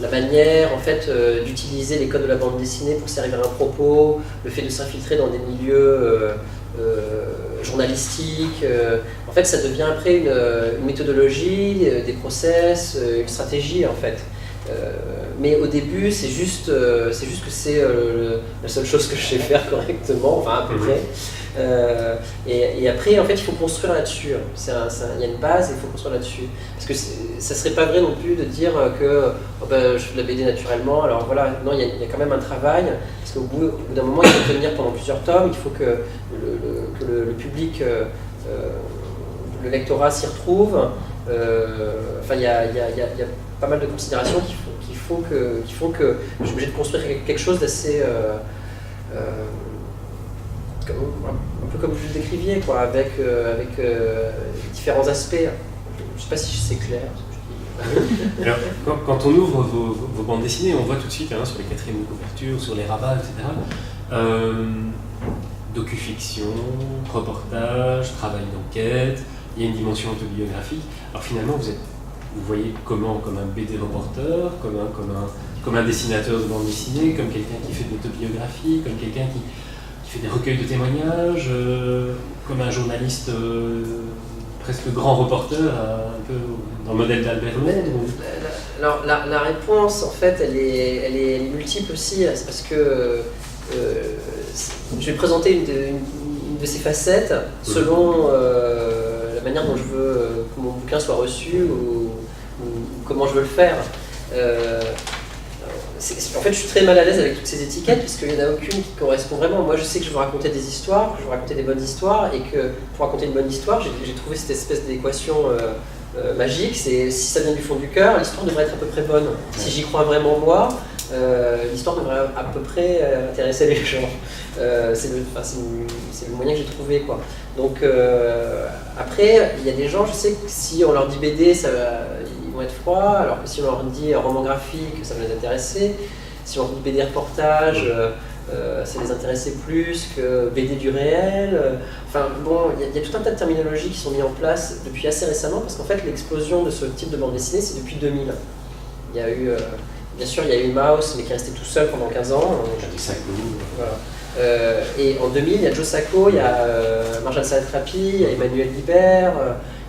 La manière en fait d'utiliser les codes de la bande dessinée pour servir un propos, le fait de s'infiltrer dans des milieux journalistiques, en fait ça devient après une méthodologie, des process, une stratégie en fait. Mais au début c'est juste que c'est la seule chose que je sais faire correctement, enfin à peu près. Et après en fait il faut construire là-dessus. Il y a une base et il faut construire là-dessus. Parce que ça serait pas vrai non plus de dire que je fais de la BD naturellement, alors voilà, non, il y a quand même un travail, parce qu'au bout d'un moment il faut tenir pendant plusieurs tomes, il faut que le public, le lectorat s'y retrouve. Enfin il y a pas mal de considérations qui font que je suis obligé de construire quelque chose d'assez un peu comme vous le décriviez, quoi, avec différents aspects. Je ne sais pas si c'est clair. Alors, quand on ouvre vos bandes dessinées, on voit tout de suite sur les quatrièmes de couverture, sur les rabats, etc. Docufiction, reportage, travail d'enquête, il y a une dimension autobiographique. Alors finalement, vous voyez comment? Comme un BD reporter, comme un dessinateur de bande dessinée, comme quelqu'un qui fait de l'autobiographie, comme quelqu'un qui fait des recueils de témoignages, comme un journaliste presque grand reporter, un peu dans le modèle d'Albert Londres. Alors la réponse en fait elle est multiple aussi, c'est parce que je vais présenter une de ces facettes selon la manière dont je veux que mon bouquin soit reçu ou comment je veux le faire. En fait, je suis très mal à l'aise avec toutes ces étiquettes parce qu'il n'y en a aucune qui correspond vraiment. Moi, je sais que je veux raconter des histoires, que je veux raconter des bonnes histoires, et que pour raconter une bonne histoire, j'ai trouvé cette espèce d'équation magique. C'est si ça vient du fond du cœur, l'histoire devrait être à peu près bonne. Si j'y crois vraiment moi, l'histoire devrait à peu près intéresser les gens. C'est le moyen que j'ai trouvé, quoi. Donc après, il y a des gens, je sais que si on leur dit BD, ils vont être froids, alors que si on leur dit roman graphique, ça va les intéresser. Si on leur dit BD reportage, ça les intéressait plus que BD du réel. Enfin bon, il y a tout un tas de terminologies qui sont mises en place depuis assez récemment, parce qu'en fait l'explosion de ce type de bande dessinée, c'est depuis 2000. Il y a eu, bien sûr, il y a eu Maus, mais qui est resté tout seul pendant 15 ans. Voilà. Et en 2000, il y a Joe Sacco, il y a Marjane Satrapi, il y a Emmanuel Libert,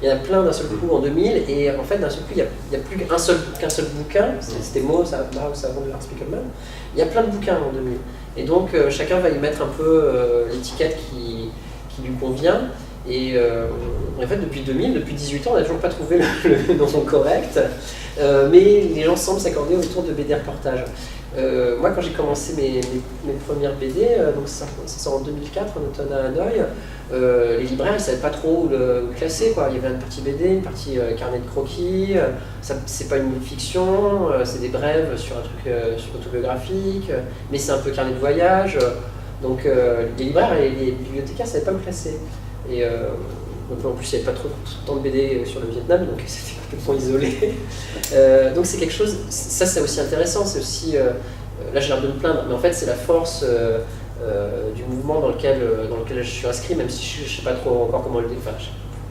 il y en a plein d'un seul coup en 2000, et en fait d'un seul coup il n'y a plus qu'un seul bouquin, c'était Maus avant de Lars Spiegelman, il y a plein de bouquins en 2000. Et donc chacun va y mettre un peu l'étiquette qui lui convient. Et en fait depuis 2000, depuis 18 ans, on n'a toujours pas trouvé le nom correct, mais les gens semblent s'accorder autour de BD reportage. Moi quand j'ai commencé mes premières BD, donc ça sort en 2004, en automne à Hanoï, les libraires ils ne savaient pas trop où le classer, quoi. Il y avait une partie BD, une partie carnet de croquis, c'est pas une fiction, c'est des brèves sur un truc autobiographique, mais c'est un peu carnet de voyage, donc les libraires et les bibliothécaires ne savaient pas me classer. Et donc, en plus il n'y avait pas trop tant de BD sur le Vietnam, donc c'était complètement isolé. Donc c'est quelque chose, ça c'est aussi intéressant, c'est aussi, là j'ai l'air de me plaindre, mais en fait c'est la force du mouvement dans lequel je suis inscrit, même si je ne sais pas trop encore comment je ne sais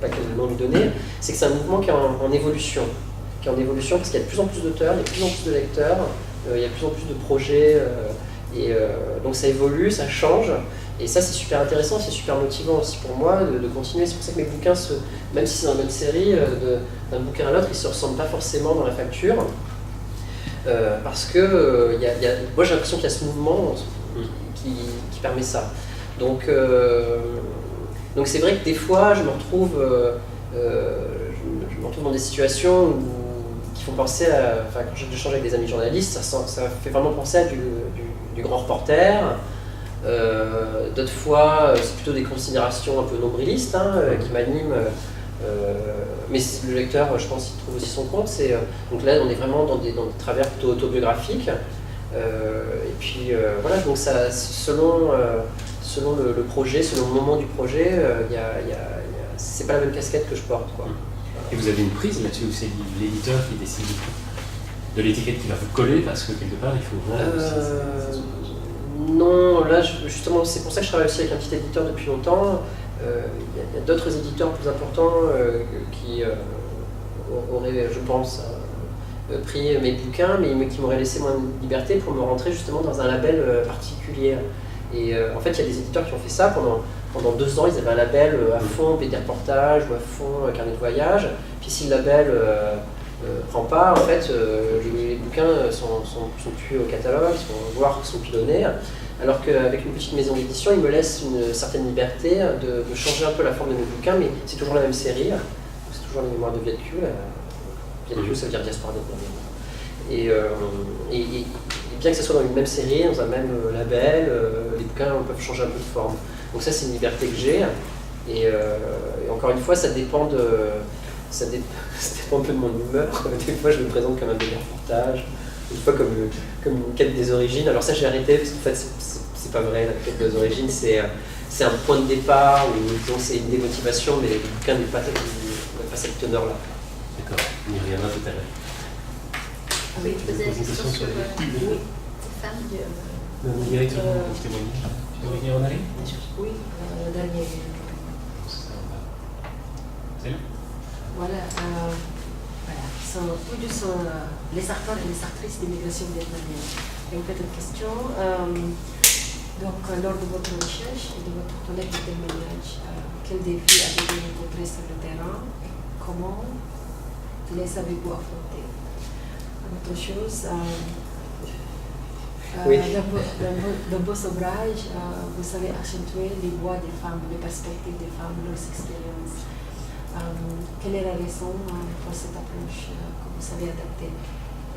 pas quel nom lui donner, c'est que c'est un mouvement qui est en évolution, parce qu'il y a de plus en plus d'auteurs, il y a de plus en plus de lecteurs, il y a de plus en plus de projets, donc ça évolue, ça change. Et ça c'est super intéressant, c'est super motivant aussi pour moi de continuer. C'est pour ça que mes bouquins, même si c'est dans la même série, d'un bouquin à l'autre, ils ne se ressemblent pas forcément dans la facture. Parce que moi j'ai l'impression qu'il y a ce mouvement qui permet ça. Donc c'est vrai que des fois je me retrouve dans des situations qui font penser à... Enfin, quand je change avec des amis journalistes, ça fait vraiment penser à du grand reporter. D'autres fois, c'est plutôt des considérations un peu nombrilistes qui m'animent. Mais le lecteur, je pense, il trouve aussi son compte. Donc là, on est vraiment dans des travers plutôt autobiographiques. Et puis voilà, donc ça, selon le projet, selon le moment du projet, c'est pas la même casquette que je porte, quoi. Et vous avez une prise là-dessus, où c'est l'éditeur qui décide de l'étiquette qui va vous coller, parce que quelque part, il faut voir. Non, là justement, c'est pour ça que je travaille aussi avec un petit éditeur depuis longtemps. Il y a d'autres éditeurs plus importants qui auraient, je pense, pris mes bouquins, mais qui m'auraient laissé moins de liberté pour me rentrer justement dans un label particulier. Et en fait, il y a des éditeurs qui ont fait ça pendant 2 ans. Ils avaient un label à fond BD reportage ou à fond carnet de voyage. Puis si le label prend pas, en fait, les bouquins sont plus au catalogue, voire sont pilonnés. Alors qu'avec une petite maison d'édition, ils me laissent une certaine liberté de changer un peu la forme de mes bouquins, mais c'est toujours la même série. C'est toujours les mémoires de Viet Cu. Viet Cu, ça veut dire diaspora vietnamienne. Et bien que ce soit dans une même série, dans un même label, les bouquins peuvent changer un peu de forme. Donc ça, c'est une liberté que j'ai. Et encore une fois, ça dépend un peu de mon humeur. Des fois, je me présente comme un bébé reportage, des fois comme une quête des origines. Alors ça, j'ai arrêté parce qu'en fait, c'est pas vrai. La quête des origines, c'est un point de départ ou disons, c'est une démotivation, mais le bouquin n'a pas cette teneur-là. D'accord, on y reviendra tout à l'heure. Oui, vous posez la question sur les femmes du... Le direct du témoignage. Tu veux revenir en arrière? Oui, le dernier. C'est là? Voilà. Tous sont les acteurs et les actrices d'immigration vietnamienne. Et en fait, une question. Donc, lors de votre recherche et de votre collecte de témoignages, quels défis avez-vous rencontrés sur le terrain et comment les avez-vous affrontés? Autre chose, oui. dans vos ouvrages, vous savez accentuer les voix des femmes, les perspectives des femmes, leurs expériences. Quelle est la raison pour cette approche que vous avez adaptée?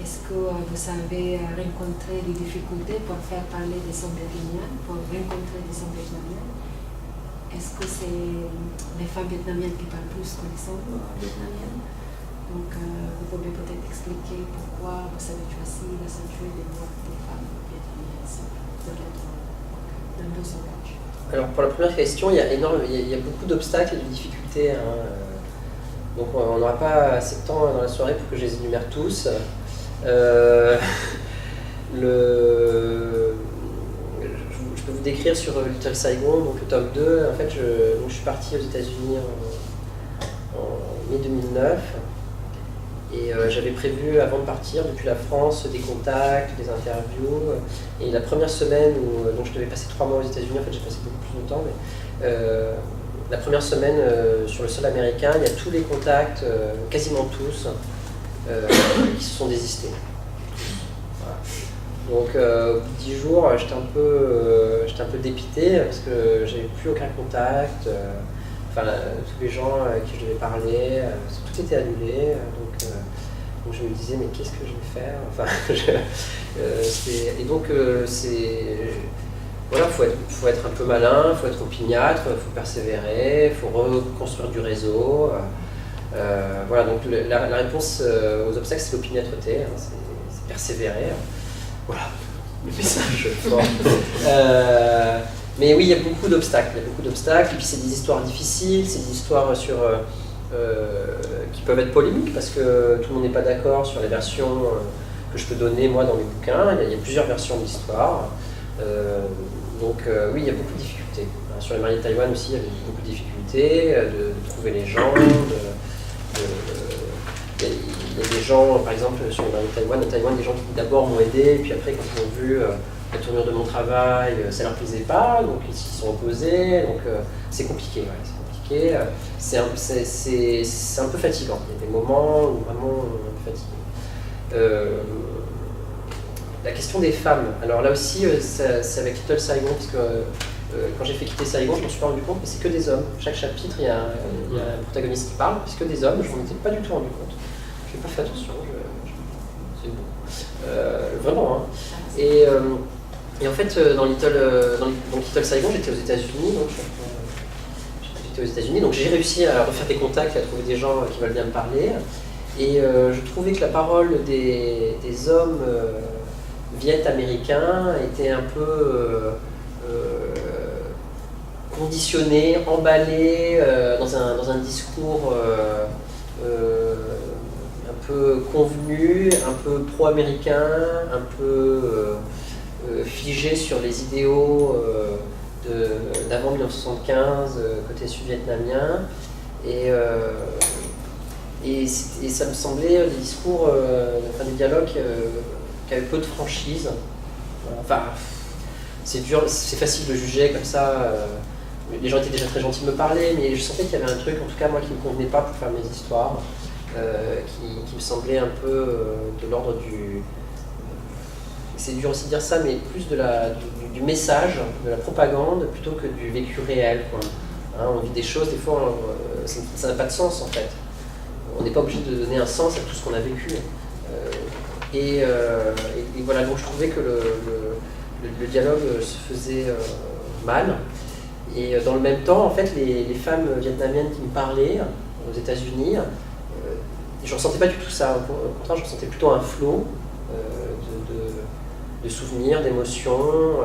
Est-ce que vous avez rencontré des difficultés pour faire parler des hommes vietnamiens, pour rencontrer des hommes vietnamiens? Est-ce que c'est les femmes vietnamiennes qui parlent plus que les hommes vietnamiennes? Donc, vous pouvez peut-être expliquer pourquoi vous avez choisi d'accentuer les voix des femmes vietnamiennes dans vos ouvrages. Alors, pour la première question, il y a beaucoup d'obstacles et de difficultés. Donc, on n'aura pas assez de temps dans la soirée pour que je les énumère tous. Je peux vous décrire sur Little Saigon, donc le tome 2. En fait, je suis parti aux États-Unis en mai 2009. Et j'avais prévu, avant de partir, depuis la France, des contacts, des interviews. Et la première semaine où donc je devais passer 3 mois aux États-Unis, en fait j'ai passé beaucoup plus de temps, mais la première semaine sur le sol américain, il y a tous les contacts, quasiment tous, qui se sont désistés. Voilà. Donc au bout de 10 jours, j'étais un peu dépité parce que j'avais plus aucun contact. Tous les gens à qui je devais parler, tout était annulé. Donc je me disais, mais qu'est-ce que je vais faire? Voilà, faut être un peu malin, faut être opiniâtre, faut persévérer, faut reconstruire du réseau. Voilà, donc la réponse aux obstacles, c'est l'opiniâtreté, hein, c'est persévérer. Voilà, le message fort. Mais oui, il y a beaucoup d'obstacles, et puis c'est des histoires difficiles, c'est des histoires qui peuvent être polémiques, parce que tout le monde n'est pas d'accord sur les versions que je peux donner moi dans mes bouquins. Il y a plusieurs versions de l'histoire. Oui, il y a beaucoup de difficultés. Sur les mariés de Taïwan aussi, il y avait beaucoup de difficultés de trouver les gens. Il y a des gens, par exemple, sur les mariés de Taïwan, des gens qui d'abord m'ont aidé, et puis après, quand ils ont vu la tournure de mon travail, ça ne leur plaisait pas, donc ils s'y sont opposés. Donc c'est compliqué, ouais, c'est compliqué. C'est un peu fatigant. Il y a des moments où vraiment on est fatigué. La question des femmes, alors là aussi, c'est avec Little Saigon, parce que quand j'ai fait quitter Saigon, je me suis pas rendu compte que c'est que des hommes. Chaque chapitre, il y a un protagoniste qui parle, c'est que des hommes, je ne m'en étais pas du tout rendu compte. Je n'ai pas fait attention, c'est bon. Vraiment, hein. Et en fait, dans Little Saigon, j'étais aux États-Unis, donc j'ai réussi à refaire des contacts, à trouver des gens qui veulent bien me parler. Et je trouvais que la parole des hommes viet américains était un peu conditionnée, emballée dans un discours un peu convenu, un peu pro-américain, un peu figé sur les idéaux d'avant 1975, côté sud-vietnamien. Et ça me semblait des discours, des dialogues qui avaient peu de franchise. Enfin, c'est dur, c'est facile de juger comme ça. Les gens étaient déjà très gentils de me parler, mais je sentais qu'il y avait un truc, en tout cas moi, qui ne me convenait pas pour faire mes histoires, qui me semblait un peu de l'ordre du... C'est dur aussi de dire ça, mais plus du message, de la propagande, plutôt que du vécu réel, quoi. Hein, on vit des choses, des fois, ça n'a pas de sens en fait. On n'est pas obligé de donner un sens à tout ce qu'on a vécu. Et voilà, donc je trouvais que le dialogue se faisait mal. Et dans le même temps, en fait, les femmes vietnamiennes qui me parlaient aux États-Unis, je ne ressentais pas du tout ça. Au contraire, je ressentais plutôt un flot de souvenirs, d'émotions,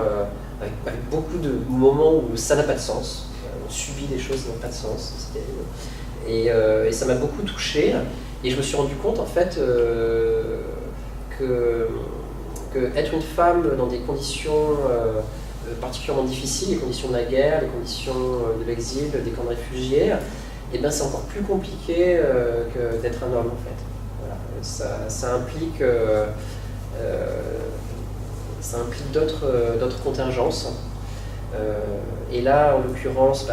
avec beaucoup de moments où ça n'a pas de sens. On subit des choses qui n'ont pas de sens, c'est terrible. Et ça m'a beaucoup touché. Et je me suis rendu compte, en fait, que être une femme dans des conditions particulièrement difficiles, les conditions de la guerre, les conditions de l'exil, des camps de réfugiés, eh ben, c'est encore plus compliqué que d'être un homme, en fait. Voilà. Ça implique d'autres contingences. Et là, en l'occurrence, vous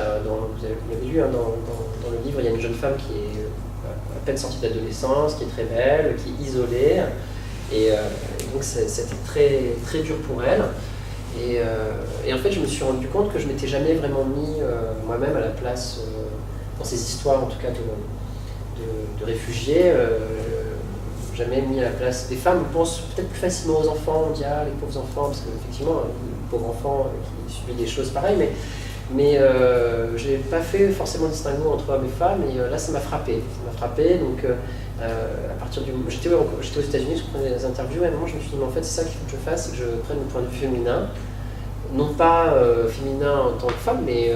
l'avez lu, hein, dans le livre, il y a une jeune femme qui est à peine sortie d'adolescence, qui est très belle, qui est isolée. Et donc c'était très, très dur pour elle. Et en fait, je me suis rendu compte que je m'étais jamais vraiment mis moi-même à la place, dans ces histoires en tout cas de réfugiés, jamais mis à la place des femmes. On pense peut-être plus facilement aux enfants, on dit ah les pauvres enfants, parce qu'effectivement, les pauvres enfants qui subissent des choses pareilles, mais je n'ai pas fait forcément de distinguo entre hommes et femmes, et là ça m'a frappé. Donc à partir j'étais aux États-Unis, je prenais des interviews, et à un moment je me suis dit, mais en fait c'est ça qu'il faut que je fasse, c'est que je prenne le point de vue féminin, non pas féminin en tant que femme, mais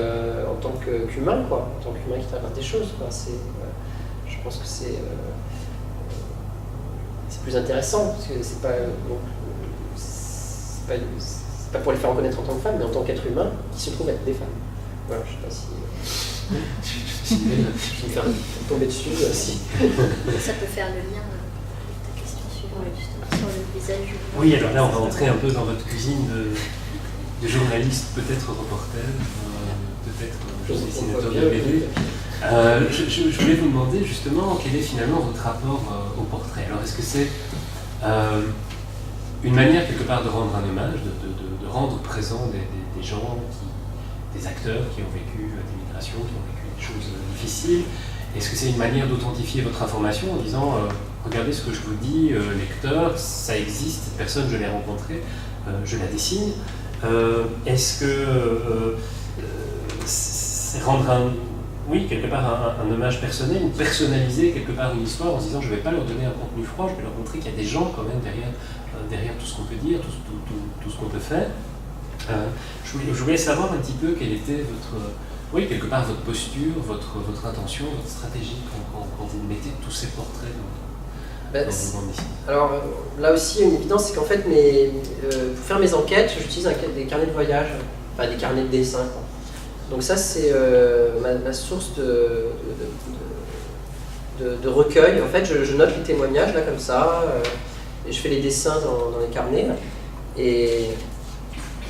en tant qu'humain, quoi, en tant qu'humain qui traverse des choses, quoi. Je pense que c'est plus intéressant, parce que c'est pas pour les faire reconnaître en tant que femmes, mais en tant qu'être humain qui se trouve être des femmes. Voilà, je sais pas si je vais me faire tomber dessus si. Ça peut faire le lien avec ta question suivante, justement, sur le visage humain. Oui, alors là, on va entrer un peu dans votre cuisine de journaliste, peut-être reporter, peut-être je suis dessinateur de BD. Je voulais vous demander justement quel est finalement votre rapport au portrait. Alors est-ce que c'est une manière quelque part de rendre un hommage, de rendre présent des gens, des acteurs qui ont vécu des migrations, qui ont vécu des choses difficiles? Est-ce que c'est une manière d'authentifier votre information en disant regardez ce que je vous dis, lecteur, ça existe, cette personne je l'ai rencontrée, je la dessine. Est-ce que c'est rendre quelque part un hommage personnel, ou personnaliser quelque part une histoire en se disant je ne vais pas leur donner un contenu froid, je vais leur montrer qu'il y a des gens quand même derrière tout ce qu'on peut dire, tout ce qu'on peut faire. Je voulais savoir un petit peu quelle était quelque part votre posture, votre intention, votre stratégie quand vous mettez tous ces portraits dans vos bandes dessinées. Alors là aussi, une évidence, c'est qu'en fait, pour faire mes enquêtes, j'utilise des carnets de voyage, enfin des carnets de dessin, quoi. Donc ça, c'est ma source de recueil. En fait, je note les témoignages, là, comme ça, et je fais les dessins dans les carnets. Et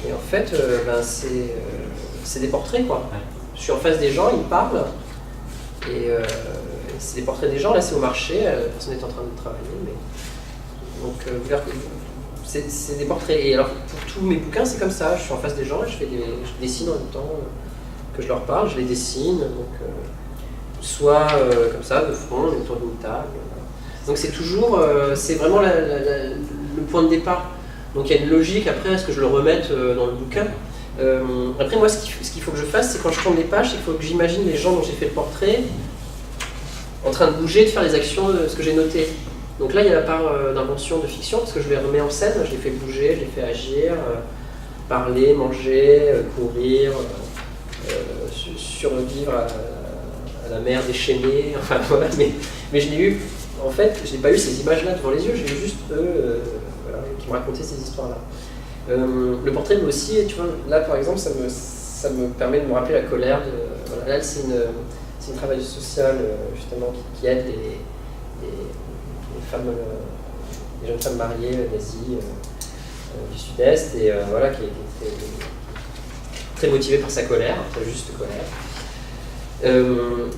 en fait, c'est des portraits, quoi. Ouais. Je suis en face des gens, ils parlent, et c'est des portraits des gens. Là, c'est au marché, la personne est en train de travailler. Donc, c'est des portraits. Et alors, pour tous mes bouquins, c'est comme ça. Je suis en face des gens et je dessine en même temps que je leur parle, je les dessine. Donc, soit comme ça, de front, autour d'une table. Donc, c'est toujours, c'est vraiment le point de départ. Donc, il y a une logique après, est-ce que je le remette dans le bouquin? Après, moi, ce qu'il faut que je fasse, c'est quand je tourne les pages, il faut que j'imagine les gens dont j'ai fait le portrait en train de bouger, de faire les actions de ce que j'ai noté. Donc là, il y a la part d'invention, de fiction, parce que je les remets en scène, je les fais bouger, je les fais agir, parler, manger, courir, survivre à la mer déchaînée, enfin voilà, mais je n'ai eu, en fait, je n'ai pas eu ces images-là devant les yeux, j'ai eu juste eux qui me racontaient ces histoires-là. Le portrait, mais aussi, tu vois, là par exemple, ça me permet de me rappeler la colère de. Voilà, là, c'est une travailleuse sociale justement qui aide les femmes, les jeunes femmes mariées d'Asie, du Sud-Est, et voilà, qui est très motivée par sa colère, sa juste colère.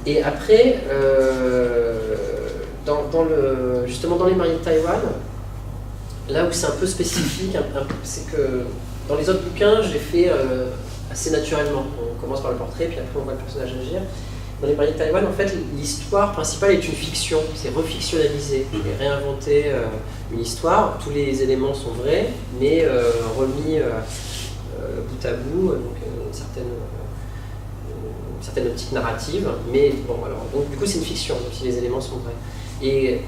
Et après, justement dans les mariés de Taïwan, là où c'est un peu spécifique, c'est que dans les autres bouquins, je l'ai fait assez naturellement. On commence par le portrait, puis après on voit le personnage agir. Dans les mariés de Taïwan, en fait, l'histoire principale est une fiction, c'est refictionnalisé. Je vais réinventer une histoire, tous les éléments sont vrais, mais remis bout à bout, donc une certaine optique narrative. Mais bon, alors, donc du coup, c'est une fiction, même si les éléments sont vrais. Et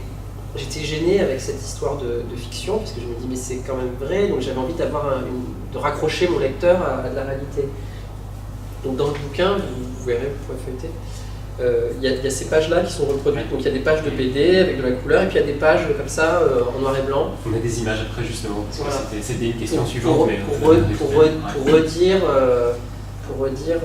j'étais gêné avec cette histoire de fiction, parce que je me dis, mais c'est quand même vrai, donc j'avais envie de raccrocher mon lecteur à de la réalité. Donc dans le bouquin, vous verrez, vous pourrez feuilleter, il y a ces pages-là qui sont reproduites, donc il y a des pages de BD avec de la couleur, et puis il y a des pages comme ça, en noir et blanc. On a des images après justement, parce voilà. que c'était une question suivante. Pour redire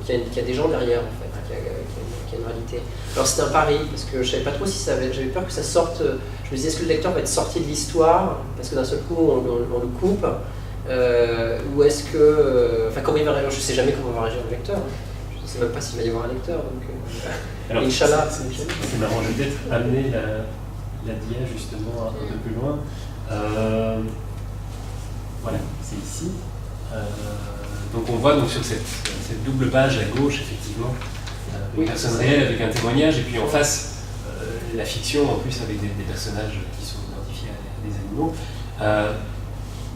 qu'il y a des gens derrière, en fait, qu'il y a une réalité. Alors c'était un pari, parce que je savais pas trop si j'avais peur que ça sorte. Je me disais, est-ce que le lecteur va être sorti de l'histoire, parce que d'un seul coup on le coupe, ou est-ce que. Enfin, comment il va réagir? Je sais jamais comment va réagir le lecteur. Je ne sais même pas s'il va y avoir un lecteur. Donc, alors, Inch'Allah. C'est marrant, je vais peut-être amener la dia justement un peu plus loin. Voilà, c'est ici. Donc on voit donc sur cette double page à gauche, effectivement, une personne réelle avec un témoignage, et puis en face, la fiction en plus avec des personnages qui sont identifiés à des animaux.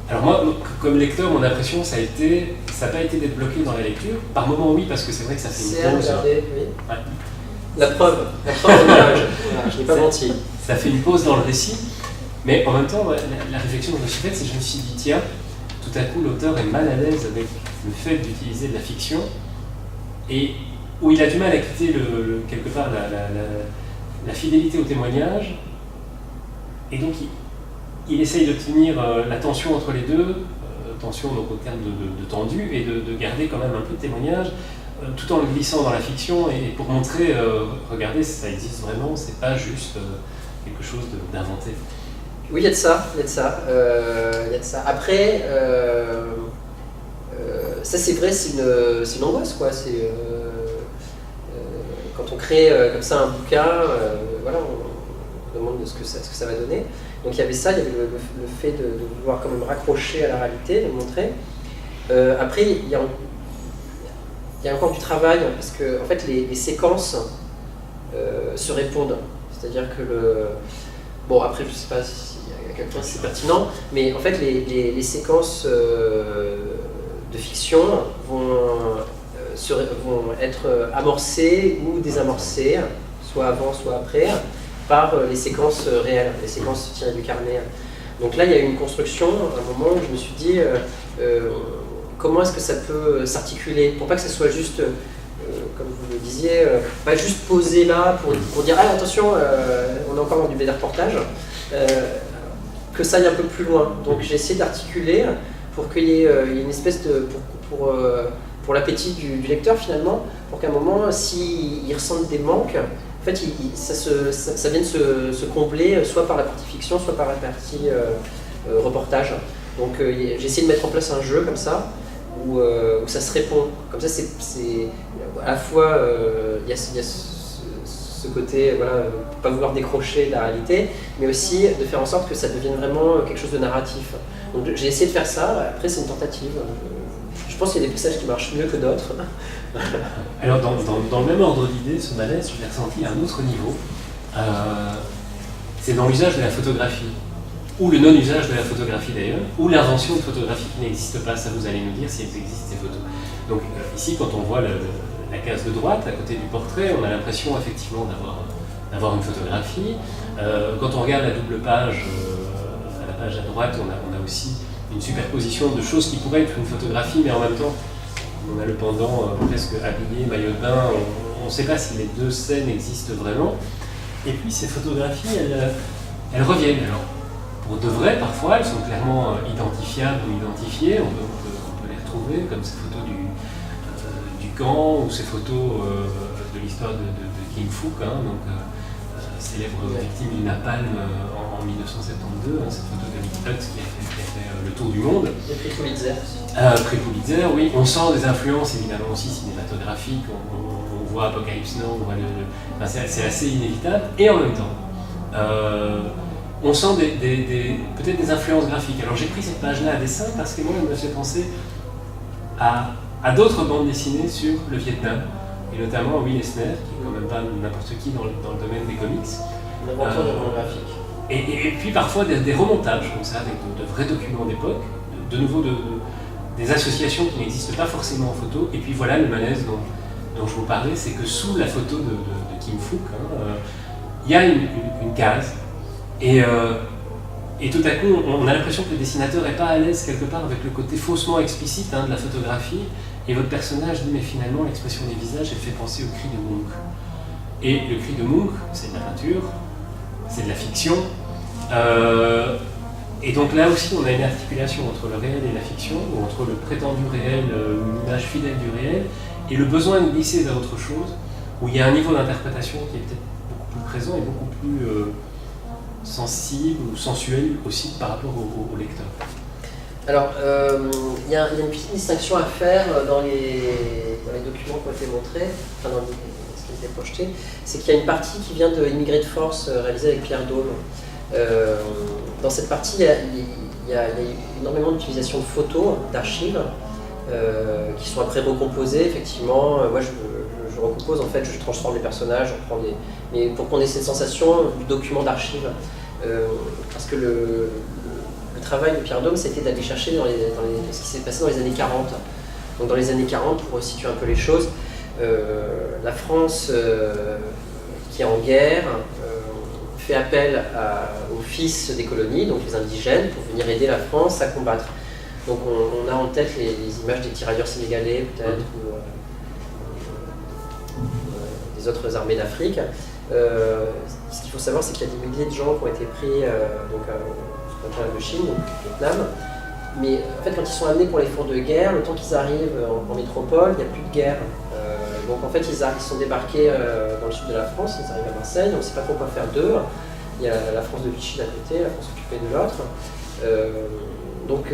Alors moi, comme lecteur, mon impression, ça n'a pas été d'être bloqué dans la lecture. Par moments, oui, parce que c'est vrai que ça fait une pause. Oui. Ouais. La preuve de l'image. Voilà, je n'ai pas menti. Ça fait une pause dans le récit, mais en même temps, la réflexion que je me suis faite, c'est que je me suis dit, tiens, tout à coup, l'auteur est mal à l'aise avec le fait d'utiliser de la fiction, et où il a du mal à quitter quelque part la fidélité au témoignage, et donc il essaye de tenir la tension entre les deux, tension donc au terme de tendu, et de garder quand même un peu de témoignage, tout en le glissant dans la fiction, et pour montrer, regardez, ça existe vraiment, c'est pas juste quelque chose d'inventé. Oui, il y a de ça, Après, ça c'est vrai, c'est une angoisse quoi. Quand on crée comme ça un bouquin, voilà, on demande ce que ça va donner. Donc il y avait ça, il y avait le fait de vouloir quand même raccrocher à la réalité, de le montrer. Après, il y a encore du travail, parce que en fait, les séquences se répondent. C'est-à-dire que bon, après, je ne sais pas à quel point c'est pertinent, mais en fait, les séquences de fiction vont être amorcées ou désamorcées, soit avant, soit après, par les séquences réelles, les séquences tirées du carnet. Donc là, il y a eu une construction, à un moment où je me suis dit, comment est-ce que ça peut s'articuler, pour pas que ça soit juste, comme vous le disiez, pas juste posé là pour dire « Ah, attention, on est encore dans du BD-reportage », que ça aille un peu plus loin. Donc j'ai essayé d'articuler pour qu'il y ait une espèce de... pour l'appétit du lecteur finalement, pour qu'à un moment, s'il ressent des manques, en fait, ça vienne se combler soit par la partie fiction, soit par la partie reportage. Donc j'ai essayé de mettre en place un jeu comme ça, où ça se répond. Comme ça, c'est à la fois, il y a ce côté, voilà, pas vouloir décrocher de la réalité, mais aussi de faire en sorte que ça devienne vraiment quelque chose de narratif. Donc j'ai essayé de faire ça, après c'est une tentative. Je pense qu'il y a des passages qui marchent mieux que d'autres. Alors dans le même ordre d'idée, ce malaise, je l'ai ressenti à un autre niveau. C'est dans l'usage de la photographie, ou le non-usage de la photographie d'ailleurs, ou l'invention de photographie qui n'existe pas, ça vous allez nous dire si elles existent ces photos. Donc ici, quand on voit la case de droite, à côté du portrait, on a l'impression effectivement d'avoir une photographie. Quand on regarde la double page, à la page à droite, on a aussi une superposition de choses qui pourraient être une photographie, mais en même temps, on a le pendant presque habillé, maillot de bain, on ne sait pas si les deux scènes existent vraiment. Et puis ces photographies, elles reviennent. Alors, pour de vrai, parfois, elles sont clairement identifiables ou identifiées, on peut les retrouver, comme ces photos du camp, ou ces photos de l'histoire de Kim Phuc, célèbre victime du napalm en 1972, cette photo de Nick Hutt qui a fait le tour du monde. Et prix Pulitzer. Prix Pulitzer, oui. On sent des influences évidemment aussi cinématographiques, on voit Apocalypse Now, on voit c'est assez inévitable, et en même temps, on sent peut-être des influences graphiques. Alors j'ai pris cette page-là à dessin parce que moi, elle me fait penser à d'autres bandes dessinées sur le Vietnam, et notamment Will Eisner, qui est quand même pas n'importe qui dans le domaine des comics. L'inventeur de romans graphiques. Et puis parfois des remontages comme ça, avec de vrais documents d'époque, de nouveau des associations qui n'existent pas forcément en photo. Et puis voilà le malaise dont je vous parlais, c'est que sous la photo de Kim Phuc, il y a une case. Et tout à coup, on a l'impression que le dessinateur n'est pas à l'aise quelque part avec le côté faussement explicite de la photographie. Et votre personnage dit, mais finalement, l'expression des visages, elle fait penser au cri de Munch. Et le cri de Munch, c'est de la peinture, c'est de la fiction. Et donc là aussi, on a une articulation entre le réel et la fiction, ou entre le prétendu réel, une image fidèle du réel, et le besoin de glisser vers autre chose, où il y a un niveau d'interprétation qui est peut-être beaucoup plus présent et beaucoup plus sensible ou sensuel aussi par rapport au lecteur. Alors, il y a une petite distinction à faire dans les documents qui ont été montrés, enfin dans ce qui a été projeté, c'est qu'il y a une partie qui vient de Immigré de force, réalisée avec Pierre Daume. Dans cette partie, il y a eu énormément d'utilisation de photos, d'archives, qui sont après recomposées. Effectivement, moi je recompose, en fait, je transforme les personnages, mais pour qu'on ait cette sensation du document d'archives. Parce que le travail de Pierre Daume, c'était d'aller chercher ce qui s'est passé dans les années 40. Donc dans les années 40, pour situer un peu les choses, la France qui est en guerre fait appel aux fils des colonies, donc les indigènes, pour venir aider la France à combattre. Donc on a en tête les images des tirailleurs sénégalais peut-être, ou des autres armées d'Afrique. Ce qu'il faut savoir, c'est qu'il y a des milliers de gens qui ont été pris en Indochine, donc au Vietnam. Mais en fait, quand ils sont amenés pour les fonds de guerre, le temps qu'ils arrivent en métropole, il n'y a plus de guerre. Donc en fait, ils sont débarqués dans le sud de la France, ils arrivent à Marseille, on ne sait pas trop quoi faire d'eux. Il y a la France de Vichy d'un côté, la France occupée de l'autre. Donc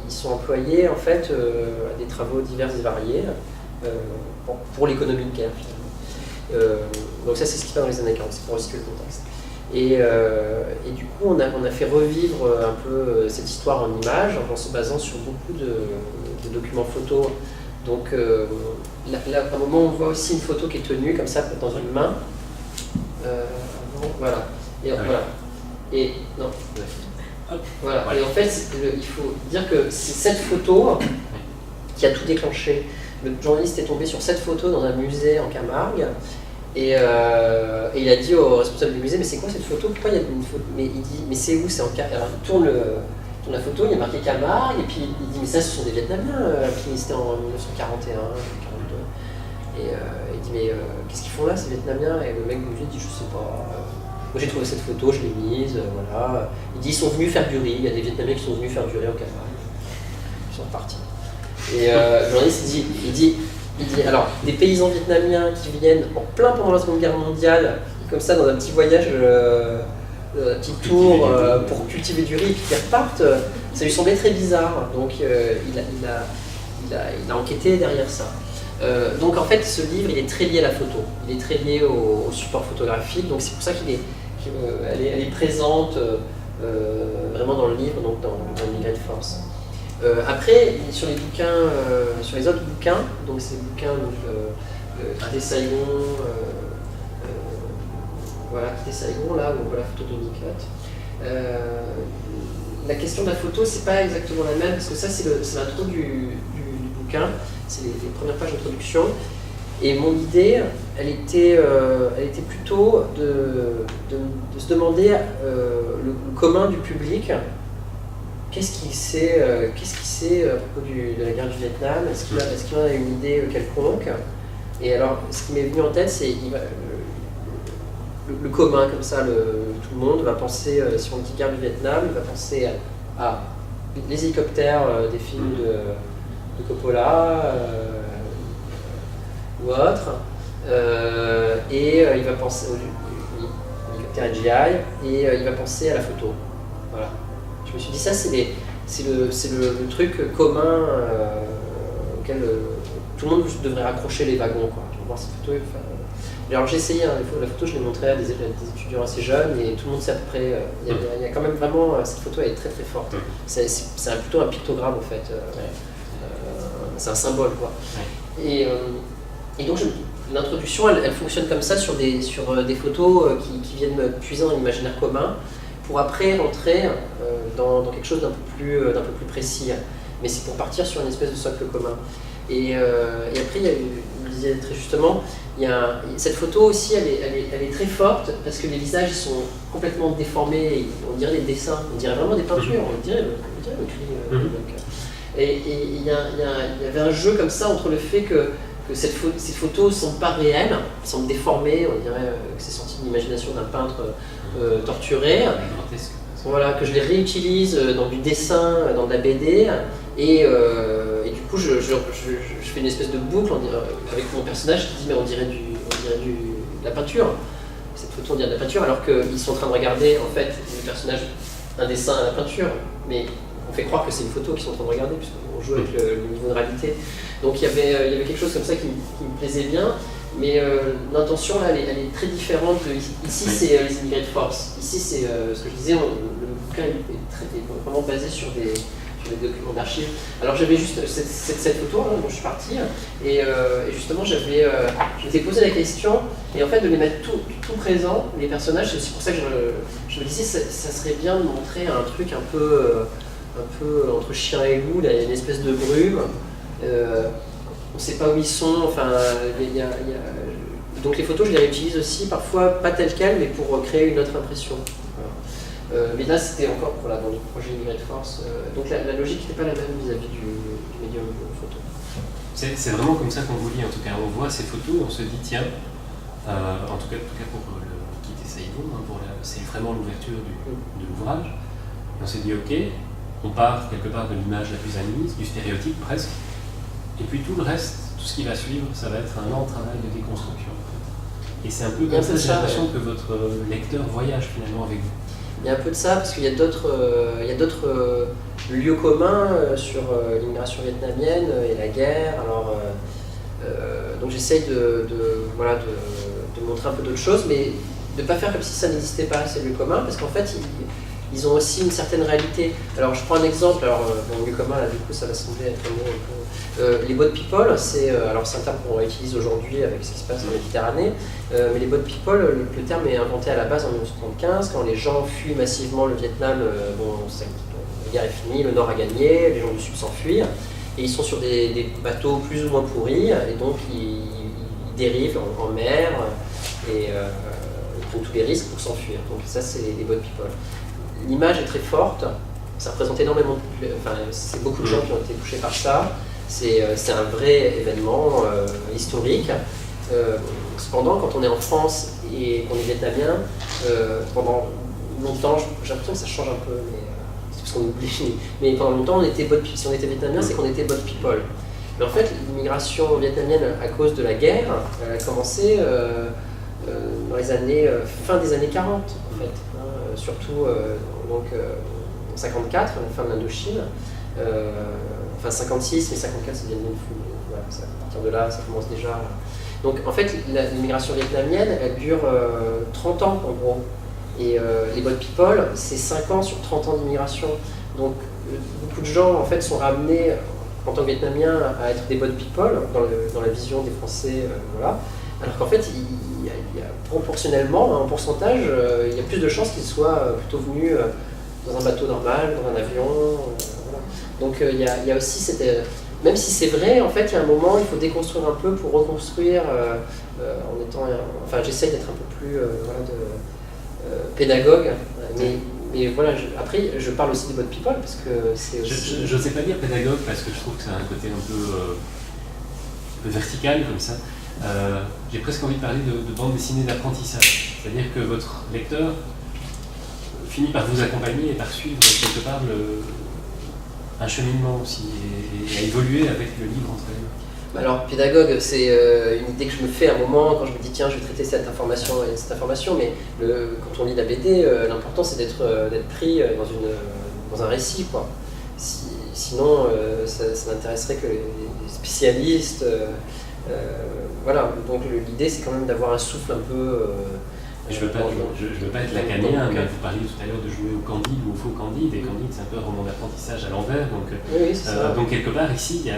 ils sont employés en fait à des travaux divers et variés pour l'économie de guerre finalement. Donc ça c'est ce qui se passe dans les années 40, c'est pour resituer le contexte. Et du coup on a fait revivre un peu cette histoire en images en se basant sur beaucoup de documents photos. Donc là à un moment on voit aussi une photo qui est tenue comme ça dans une main. Voilà. Et voilà. Et non. Voilà. Et en fait, il faut dire que c'est cette photo qui a tout déclenché. Le journaliste est tombé sur cette photo dans un musée en Camargue et il a dit au responsable du musée, mais c'est quoi cette photo? Pourquoi il y a une photo? Mais il dit, mais c'est où? C'est en Camargue. Alors il tourne la photo, il y a marqué Camargue et puis il dit, mais ça ce sont des Vietnamiens qui étaient en 1941, 42. Et il dit, mais qu'est-ce qu'ils font là ces Vietnamiens? Et le mec du musée dit, je sais pas. Moi j'ai trouvé cette photo, je l'ai mise, voilà. Il dit ils sont venus faire du riz, il y a des Vietnamiens qui sont venus faire du riz au Camargue. Ils sont partis. Et le journaliste il dit alors des paysans vietnamiens qui viennent en plein pendant la Seconde Guerre mondiale, comme ça dans un petit voyage, un petit tour pour cultiver du riz et puis qui repartent, ça lui semblait très bizarre. Donc il a enquêté derrière ça. Donc en fait ce livre il est très lié à la photo, il est très lié au support photographique, donc c'est pour ça elle est présente vraiment dans le livre, donc dans Immigré de Force. Après sur les bouquins, sur les autres bouquins, donc ces bouquins Quitter Saigon, voilà Quitter Saigon là, donc voilà la photo de Nicotte. La question de la photo c'est pas exactement la même parce que ça c'est l'intro du bouquin, c'est les premières pages d'introduction. Et mon idée, elle était plutôt de se demander le commun du public, qu'est-ce qu'il sait à propos de la guerre du Vietnam, est-ce qu'il en a une idée quelconque. Et alors, ce qui m'est venu en tête, c'est le commun, comme ça, tout le monde va penser, si on dit guerre du Vietnam, il va penser à les hélicoptères des films de Coppola ou autre, et il va penser au hélicoptère GI et il va penser à la photo. Voilà. Je me suis dit ça c'est le truc commun auquel tout le monde devrait raccrocher les wagons quoi. Tu vas voir cette photo. Alors j'ai essayé, la photo je l'ai montrée à des étudiants assez jeunes et tout le monde sait à peu près. Il y a quand même vraiment cette photo elle est très très forte. C'est plutôt un pictogramme en fait. C'est un symbole quoi. Et donc l'introduction elle fonctionne comme ça sur des photos qui viennent puiser dans l'imaginaire commun pour après rentrer dans quelque chose d'un peu plus précis. Mais c'est pour partir sur une espèce de socle commun. Et après, il disait très justement, cette photo aussi, elle est très forte parce que les visages ils sont complètement déformés, on dirait des dessins, on dirait vraiment des peintures, on dirait le cri. Et il y avait un jeu comme ça entre le fait que ces photos ne sont pas réelles, elles sont déformées, on dirait que c'est sorti de l'imagination d'un peintre torturé. Voilà, que je les réutilise dans du dessin, dans de la BD, et du coup je fais une espèce de boucle avec mon personnage qui dit mais on dirait de la peinture. Cette photo on dirait de la peinture alors qu'ils sont en train de regarder en fait le personnage un dessin à la peinture, mais on fait croire que c'est une photo qu'ils sont en train de regarder puisqu'on joue avec le niveau de réalité. Donc il y avait quelque chose comme ça qui me plaisait bien. Mais l'intention là, elle est très différente. Ici, c'est les immigrés de force. Ici, c'est ce que je disais, le bouquin est vraiment basé sur des documents d'archives. Alors j'avais juste cette photo hein, dont je suis parti, et justement je m'étais posé la question, et en fait de les mettre tout présent, les personnages, c'est aussi pour ça que je me disais ça serait bien de montrer un truc un peu entre chien et loup, là, il y a une espèce de brume. On ne sait pas où ils sont, enfin, donc les photos je les réutilise aussi, parfois pas telles quelles, mais pour créer une autre impression. Voilà. Mais là c'était encore dans le projet Immigré de Force, donc la logique n'était pas la même vis-à-vis du médium photo. C'est vraiment comme ça qu'on vous lit en tout cas, on voit ces photos, on se dit tiens, en tout cas pour Quitter Saigon, c'est vraiment l'ouverture de l'ouvrage, on s'est dit ok, on part quelque part de l'image la plus admise, du stéréotype presque. Et puis tout le reste, tout ce qui va suivre, ça va être un lent travail de déconstruction. Et c'est un peu comme ça, j'ai l'impression que votre lecteur voyage finalement avec vous. Il y a un peu de ça parce qu'il y a d'autres lieux communs sur l'immigration vietnamienne et la guerre. Alors, donc j'essaye de montrer un peu d'autres choses, mais de ne pas faire comme si ça n'existait pas, ces lieux communs, parce qu'en fait, ils ont aussi une certaine réalité. Alors je prends un exemple, le lieu commun, là, du coup, ça va sembler être un mot un peu... les boat people, c'est un terme qu'on utilise aujourd'hui avec ce qui se passe en Méditerranée, mais les boat people, le terme est inventé à la base en 1975, quand les gens fuient massivement le Vietnam, la guerre est finie, le Nord a gagné, les gens du Sud s'enfuient, et ils sont sur des bateaux plus ou moins pourris, et donc ils dérivent en mer, et ils prennent tous les risques pour s'enfuir. Donc ça, c'est les boat people. L'image est très forte, ça représente énormément, c'est beaucoup de gens qui ont été touchés par ça, c'est un vrai événement historique. Cependant, quand on est en France et qu'on est vietnamien, pendant longtemps, j'ai l'impression que ça change un peu, mais c'est parce qu'on oublie. Mais pendant longtemps, si on était vietnamien, c'est qu'on était boat people. Mais en fait, l'immigration vietnamienne, à cause de la guerre, elle a commencé dans les années, fin des années 40, en fait. Surtout en 54, la fin de l'Indochine, 56, mais 54 c'est bien le fou. Voilà, à partir de là, ça commence déjà. Donc en fait, l'immigration vietnamienne, elle dure 30 ans en gros. Et les boat people, c'est 5 ans sur 30 ans d'immigration. Donc beaucoup de gens en fait sont ramenés en tant que vietnamiens à être des boat people dans la vision des Français, voilà. Alors qu'en fait, il y a proportionnellement, en pourcentage, il y a plus de chances qu'ils soient plutôt venus dans un bateau normal, dans un avion. Voilà. Donc il y a aussi cette... même si c'est vrai, en fait, il y a un moment, il faut déconstruire un peu pour reconstruire en étant... Enfin, j'essaye d'être un peu plus pédagogue, mais voilà, après, je parle aussi des boat people parce que c'est aussi... Je ne sais pas dire pédagogue parce que je trouve que ça a un côté un peu vertical comme ça. J'ai presque envie de parler de bande dessinée d'apprentissage. C'est-à-dire que votre lecteur finit par vous accompagner et par suivre quelque part un cheminement aussi et à évoluer avec le livre entre les mains. Alors, pédagogue, c'est une idée que je me fais à un moment quand je me dis tiens, je vais traiter cette information et cette information, mais quand on lit la BD, l'important c'est d'être pris dans un récit, quoi. Sinon, ça n'intéresserait que les spécialistes. Voilà, donc l'idée c'est quand même d'avoir un souffle un peu... je veux pas être lacanien, mais vous parliez tout à l'heure de jouer au Candide ou au faux Candide, et Candide c'est un peu un roman d'apprentissage à l'envers, donc, oui, c'est ça. Donc quelque part ici,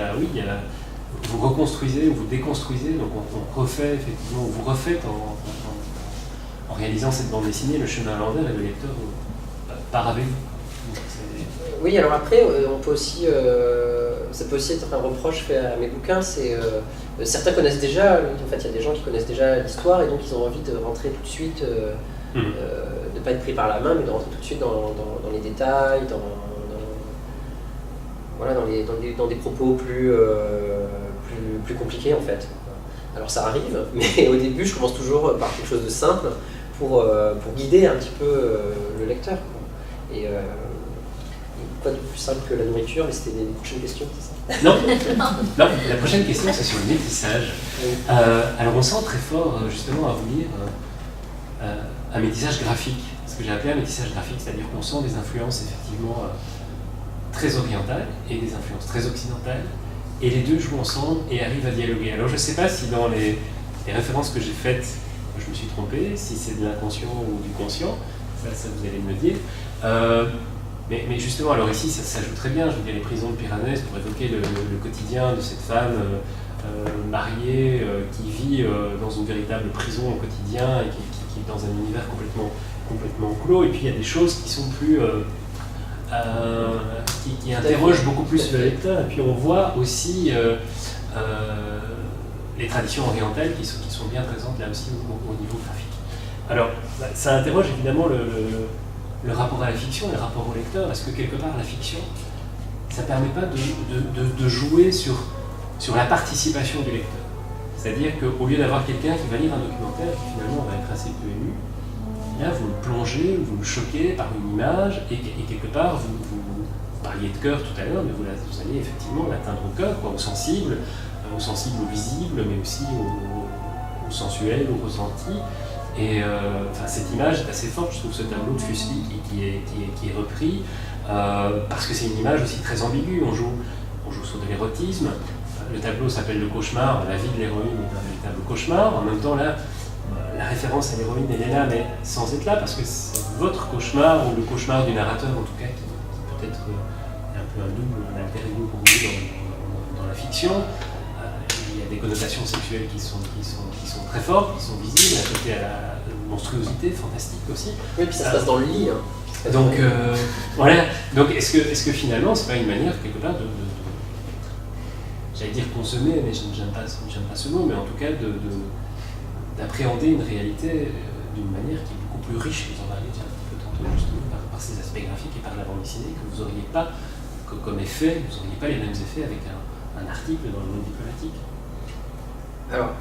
vous reconstruisez ou vous déconstruisez, donc on refait effectivement, vous refaites en réalisant cette bande dessinée, le chemin à l'envers et le lecteur part avec vous. Oui, alors après, on peut aussi, ça peut aussi être un reproche fait à mes bouquins, c'est certains connaissent déjà, en fait il y a des gens qui connaissent déjà l'histoire et donc ils ont envie de rentrer tout de suite, de ne pas être pris par la main, mais de rentrer tout de suite dans les détails, dans des propos plus compliqués en fait. Alors ça arrive, mais au début je commence toujours par quelque chose de simple pour guider un petit peu le lecteur. Et quoi de plus simple que la nourriture, mais c'était une prochaine question, c'est ça? Non, la prochaine question c'est sur le métissage. Alors on sent très fort justement à vous lire un métissage graphique, ce que j'ai appelé un métissage graphique, c'est-à-dire qu'on sent des influences effectivement très orientales et des influences très occidentales, et les deux jouent ensemble et arrivent à dialoguer. Alors je ne sais pas si dans les références que j'ai faites, je me suis trompé, si c'est de l'inconscient ou du conscient, ça vous allez me le dire. Mais justement, alors ici, ça joue très bien, je veux dire, les prisons de Piranèse pour évoquer le quotidien de cette femme mariée qui vit dans une véritable prison au quotidien et qui est dans un univers complètement clos. Et puis il y a des choses qui sont plus... qui interrogent beaucoup plus le lecteur. Et puis on voit aussi les traditions orientales qui sont bien présentes là aussi au niveau graphique. Alors, ça interroge évidemment le rapport à la fiction et le rapport au lecteur. Est-ce que quelque part la fiction, ça ne permet pas de jouer sur la participation du lecteur? C'est-à-dire qu'au lieu d'avoir quelqu'un qui va lire un documentaire qui finalement va être assez peu ému, là vous le plongez, vous le choquez par une image et quelque part vous parliez de cœur tout à l'heure, mais vous allez effectivement l'atteindre au cœur, au sensible, au visible, mais aussi au sensuel, au ressenti. Et cette image est assez forte, je trouve, ce tableau de Fuseli qui est repris, parce que c'est une image aussi très ambiguë. On joue sur de l'érotisme. Le tableau s'appelle Le Cauchemar, la vie de l'héroïne est un véritable cauchemar. En même temps, là, la référence à l'héroïne, elle est là, mais sans être là, parce que c'est votre cauchemar, ou le cauchemar du narrateur en tout cas, qui peut-être est un peu un double, un alter ego pour vous dans la fiction. Il y a des connotations sexuelles qui sont très fortes, qui sont visibles, à côté à la monstruosité, fantastique aussi. Oui, puis ça se passe dans le lit. Hein. Donc, voilà. Donc, est-ce que finalement, c'est pas une manière, quelque part, j'allais dire consommer, mais j'aime pas ce mot, mais en tout cas, d'appréhender une réalité d'une manière qui est beaucoup plus riche, vous en parliez déjà un petit peu tantôt, justement, par ses aspects graphiques et par la bande dessinée, que vous n'auriez pas, comme effet, vous n'auriez pas les mêmes effets avec un article dans le monde diplomatique. Alors,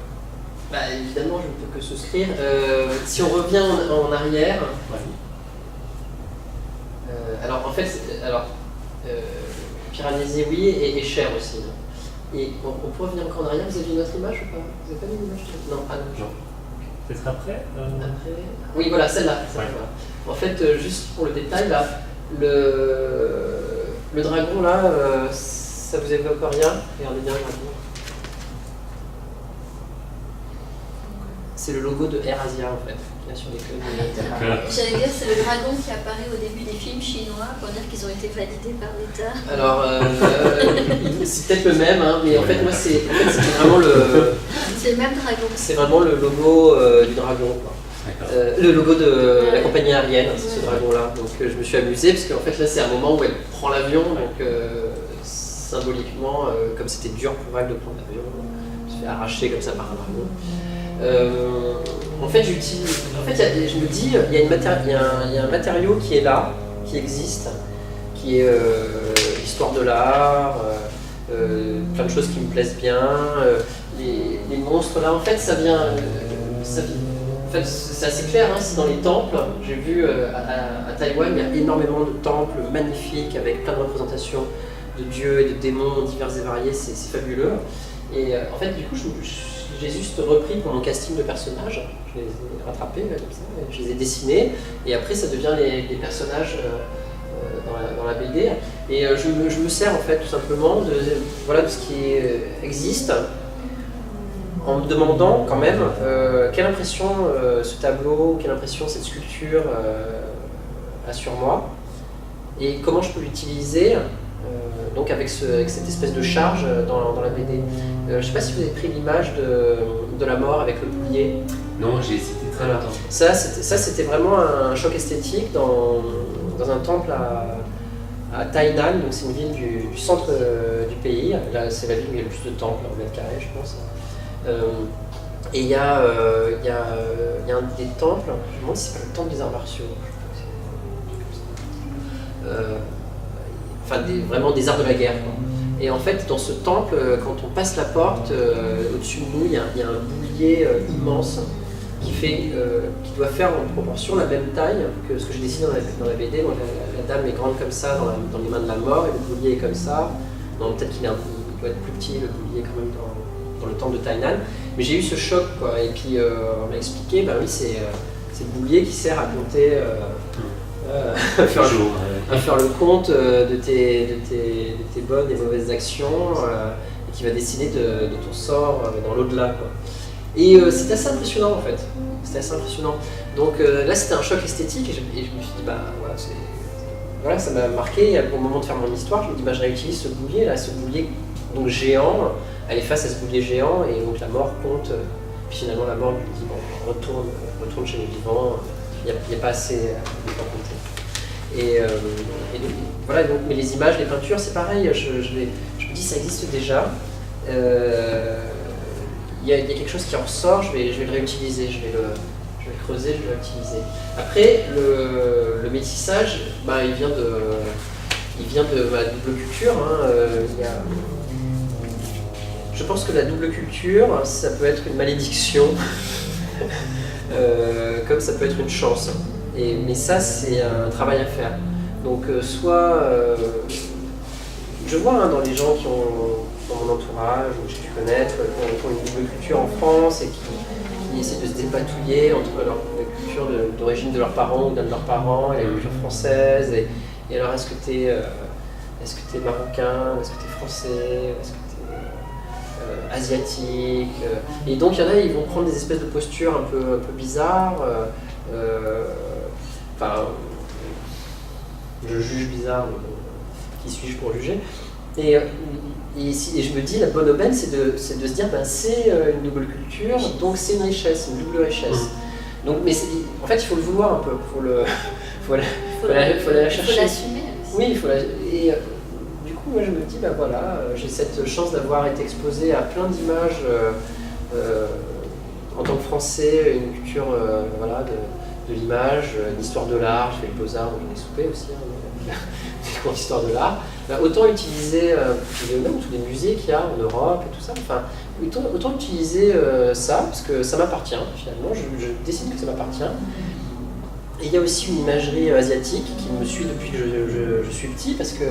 évidemment, je ne peux que souscrire. Si on revient en arrière, alors en fait, Piranesi, oui, et Cher aussi. Et on peut revenir encore en arrière. Vous avez une autre image ou pas? Vous n'avez pas une image? Non, non. Peut-être après Après. Oui, voilà, celle-là. Voilà. En fait, juste pour le détail, là, le dragon, là, ça vous évoque rien? Regardez bien le dragon. C'est le logo de Air Asia, en fait, qui est sur les clubs. J'allais dire, c'est le dragon qui apparaît au début des films chinois pour dire qu'ils ont été validés par l'État. Alors, c'est peut-être le même, hein, mais en fait, moi, c'est vraiment le... C'est le même dragon. C'est vraiment le logo du dragon, quoi. Le logo de la compagnie aérienne, c'est ce dragon-là. Donc, je me suis amusé, parce qu'en fait, là, c'est un moment où elle prend l'avion, donc symboliquement, comme c'était dur pour elle de prendre l'avion, elle se fait arracher comme ça par un dragon. En fait, je me dis, il y a un matériau qui est là, qui existe, qui est l'histoire de l'art, plein de choses qui me plaisent bien. Les monstres là, en fait, ça vient. En fait, c'est assez clair, hein, c'est dans les temples. J'ai vu à Taïwan, il y a énormément de temples magnifiques avec plein de représentations de dieux et de démons divers et variés, c'est fabuleux. Et en fait, du coup, j'ai juste repris pour mon casting de personnages, je les ai rattrapés là, comme ça, je les ai dessinés, et après ça devient les personnages dans la BD. Et je me sers en fait tout simplement de ce qui existe, en me demandant quand même quelle impression ce tableau, quelle impression cette sculpture a sur moi, et comment je peux l'utiliser. Donc avec cette espèce de charge dans la BD. Je ne sais pas si vous avez pris l'image de la mort avec le boulier. Non, j'ai hésité très longtemps. Ça, c'était vraiment un choc esthétique dans un temple à Tainan, donc c'est une ville du centre du pays. Là, c'est la ville où il y a le plus de temples en mètre carré, je pense. Et il y a un des temples, je me demande si c'est pas le temple des arts martiaux. Vraiment des arts de la guerre, quoi. Et en fait, dans ce temple, quand on passe la porte, au-dessus de nous, il y a un boulier immense qui doit faire en proportion la même taille que ce que j'ai dessiné dans la BD. Donc, la dame est grande comme ça dans les mains de la mort, et le boulier est comme ça. Non, peut-être qu'il doit être plus petit, le boulier quand même dans le temple de Tainan. Mais j'ai eu ce choc, quoi. Et puis on m'a expliqué, oui, c'est le boulier qui sert à compter. À faire le compte de tes bonnes et mauvaises actions et qui va décider de ton sort dans l'au-delà, quoi. Et c'est assez impressionnant en fait, c'était assez impressionnant. Donc là c'était un choc esthétique et je me suis dit voilà, ça m'a marqué. Au moment de faire mon histoire, je me dis je réutilise ce boulier donc géant, elle est face à ce boulier géant et donc la mort compte. Puis finalement la mort lui dit retourne chez les vivants, il n'y a pas assez de temps compter. Et donc, voilà, mais les images, les peintures, c'est pareil, je me dis ça existe déjà. Il y a quelque chose qui en ressort, je vais le réutiliser, je vais le creuser, je vais l'utiliser. Après, le métissage, il vient de ma double culture. Je pense que la double culture, ça peut être une malédiction, comme ça peut être une chance. Mais ça, c'est un travail à faire. Donc, je vois dans les gens qui ont, dans mon entourage, ou que j'ai pu connaître, qui ont une double culture en France et qui ils essaient de se dépatouiller entre la culture d'origine de leurs parents ou d'un de leurs parents et la culture française. Et alors, est-ce que tu es marocain, est-ce que tu es français, est-ce que tu es asiatique Et donc, il y en a, ils vont prendre des espèces de postures un peu bizarres. Enfin, je juge bizarre, qui suis-je pour juger et je me dis, la bonne aubaine, c'est de se dire, c'est une double culture, donc c'est une richesse, une double richesse. Donc, mais en fait, il faut le vouloir un peu, faut la chercher. Il faut l'assumer. Oui, il faut et du coup, moi, je me dis, voilà, j'ai cette chance d'avoir été exposé à plein d'images en tant que Français, une culture voilà, de l'image, l'histoire de l'art, je fais les beaux-arts, donc j'en ai soupé aussi, des cours d'histoire de l'art. Autant utiliser même tous les musées qu'il y a en Europe et tout ça, enfin, autant utiliser ça, parce que ça m'appartient finalement, je décide que ça m'appartient. Et il y a aussi une imagerie asiatique qui me suit depuis que je suis petit, parce que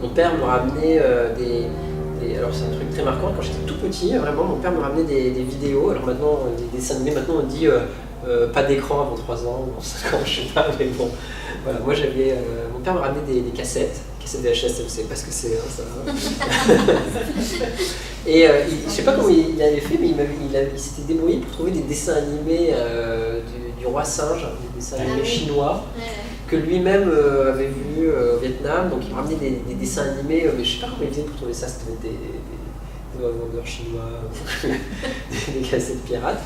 mon père me ramenait alors c'est un truc très marquant, quand j'étais tout petit, vraiment, mon père me ramenait des vidéos, alors maintenant, des dessins animés, maintenant on dit pas d'écran avant 3 ans, ou 5 ans, je sais pas, mais bon, voilà, moi j'avais, mon père me ramenait des cassettes VHS, vous savez pas ce que c'est, hein, ça. Et je sais pas comment il avait fait, mais il s'était débrouillé pour trouver des dessins animés du roi singe, des dessins animés chinois, que lui-même avait vu au Vietnam, donc il me ramenait des dessins animés, mais je sais pas comment il faisait pour trouver ça, c'était des vendeurs chinois, des cassettes pirates.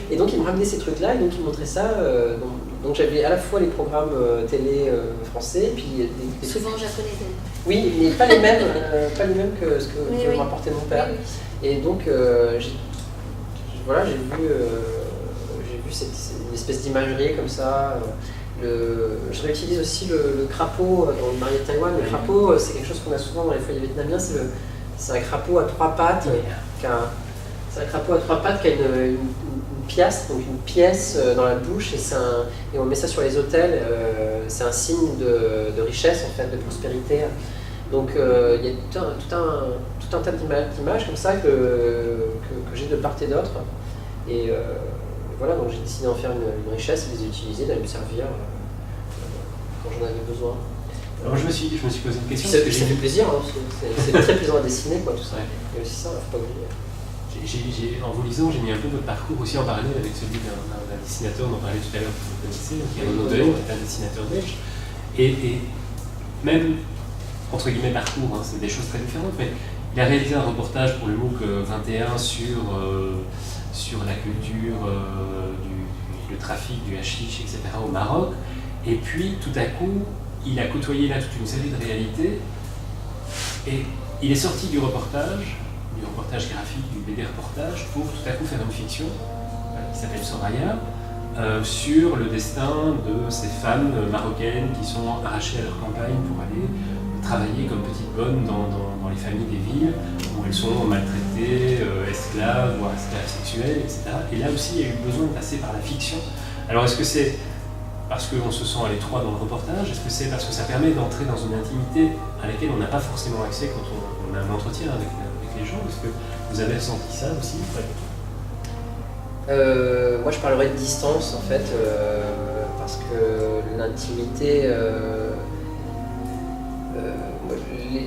Et donc il me ramenait ces trucs-là, et donc il montrait ça. Donc j'avais à la fois les programmes télé français, puis souvent japonais. Oui, mais pas les mêmes que ce que me rapportait mon père. Oui. Et donc j'ai vu une espèce d'imagerie comme ça. Je réutilise aussi le crapaud dans le marié de Taïwan. Le crapaud, c'est quelque chose qu'on a souvent dans les foyers vietnamiens. C'est un crapaud à 3 pattes. C'est un crapaud à 3 pattes qui a une piastre, donc une pièce dans la bouche, et on met ça sur les autels. C'est un signe de richesse, en fait, de prospérité. Donc il y a tout un tas d'images comme ça que j'ai de part et d'autre. Et voilà, donc j'ai décidé d'en faire une richesse et de les utiliser, d'aller me servir quand j'en avais besoin. Alors je me suis posé une question. Ça fait plaisir, hein, c'est très plaisant à dessiner, quoi, tout ça. Il y a aussi ça, il ne faut pas oublier. En vous lisant, j'ai mis un peu votre parcours aussi en parallèle avec celui d'un dessinateur dont on parlait tout à l'heure, que vous connaissez, qui est Renaud Dehaene, qui est un dessinateur belge. Et même, entre guillemets, parcours, hein, c'est des choses très différentes, mais il a réalisé un reportage pour le MOOC 21 sur la culture le trafic du hashish, etc. au Maroc. Et puis, tout à coup, il a côtoyé là toute une série de réalités. Et il est sorti du reportage graphique, du BD reportage, pour tout à coup faire une fiction qui s'appelle Soraya, sur le destin de ces femmes marocaines qui sont arrachées à leur campagne pour aller travailler comme petites bonnes dans les familles des villes, où elles sont maltraitées, esclaves, voire esclaves sexuelles, etc. Et là aussi, il y a eu besoin de passer par la fiction. Alors est-ce que c'est parce qu'on se sent à l'étroit dans le reportage? Est-ce que c'est parce que ça permet d'entrer dans une intimité à laquelle on n'a pas forcément accès quand on a un entretien avec les gens? Est-ce que vous avez ressenti ça aussi? Moi je parlerais de distance en fait, parce que l'intimité,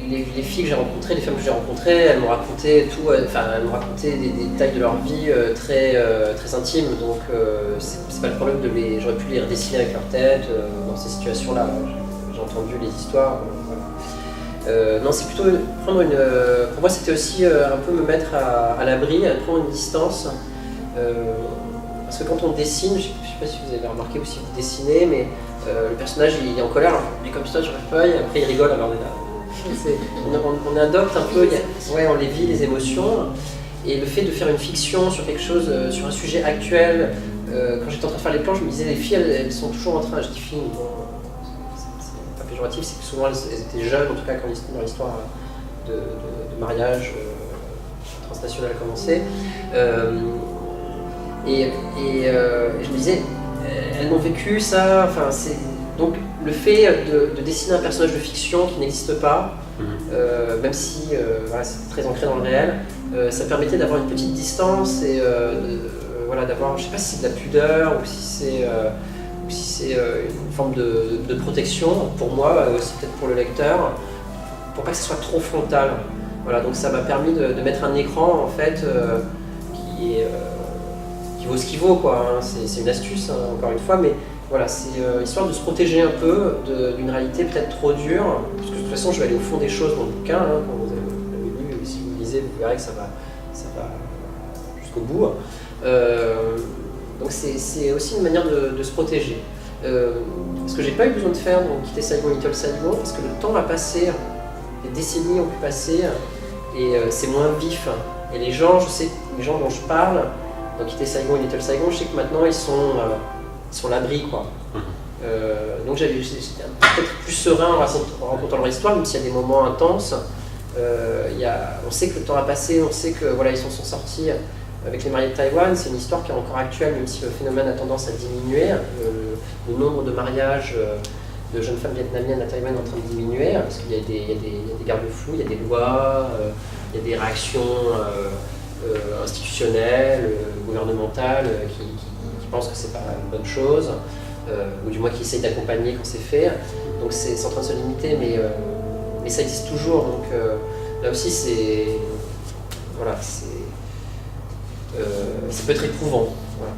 les filles que j'ai rencontrées, les femmes que j'ai rencontrées, elles m'ont raconté tout, elles m'ont raconté des détails de leur vie très intimes, donc c'est pas le problème j'aurais pu les redessiner avec leur tête dans ces situations-là. J'ai entendu les histoires. Voilà. Non, c'est plutôt prendre pour moi, c'était aussi un peu me mettre à l'abri, à prendre une distance. Parce que quand on dessine, je sais pas si vous avez remarqué ou si vous dessinez, mais le personnage il est en colère, alors il est comme ça sur la feuille, après il rigole, alors on est là. On adopte un peu, on les vit, les émotions. Et le fait de faire une fiction sur quelque chose, sur un sujet actuel, quand j'étais en train de faire les plans, je me disais, les filles, elles sont toujours en train, je dis filles, bon, c'est pas péjoratif, c'est que souvent elles étaient jeunes, en tout cas quand leur histoire de mariage transnational a commencé. Et je me disais, elles m'ont vécu ça, enfin c'est... Donc le fait de dessiner un personnage de fiction qui n'existe pas, même si voilà, c'est très ancré dans le réel, ça permettait d'avoir une petite distance et voilà, d'avoir, je sais pas si c'est de la pudeur ou si c'est une forme de protection pour moi, aussi peut-être pour le lecteur, pour pas que ce soit trop frontal. Voilà, donc ça m'a permis de mettre un écran en fait qui vaut ce qu'il vaut, quoi. Hein. C'est une astuce, hein, encore une fois, mais voilà, c'est histoire de se protéger un peu d'une réalité peut-être trop dure, parce que de toute façon je vais aller au fond des choses dans le bouquin, hein, quand vous l'avez lu, et si vous lisez, vous verrez que ça va jusqu'au bout. Donc c'est aussi une manière de se protéger. Ce que j'ai pas eu besoin de faire dans Quitter Saigon, Little Saigon, parce que le temps va passer, les décennies ont pu passer, et c'est moins vif. Et les gens dont je parle, dans Quitter Saigon et Little Saigon, je sais que maintenant ils sont à l'abri, quoi. Donc j'étais peut-être plus serein en racontant leur histoire, même s'il y a des moments intenses. On sait que le temps a passé, on sait que voilà, ils sont sortis avec les mariés de Taïwan. C'est une histoire qui est encore actuelle, même si le phénomène a tendance à diminuer. Le nombre de mariages de jeunes femmes vietnamiennes à Taïwan est en train de diminuer, parce qu'il y a des garde-fous, il y a des lois, il y a des réactions institutionnelles, gouvernementales qui pensent que c'est pas une bonne chose, ou du moins qui essayent d'accompagner quand c'est fait. Donc c'est en train de se limiter, mais ça existe toujours. Donc là aussi ça peut être éprouvant. Voilà.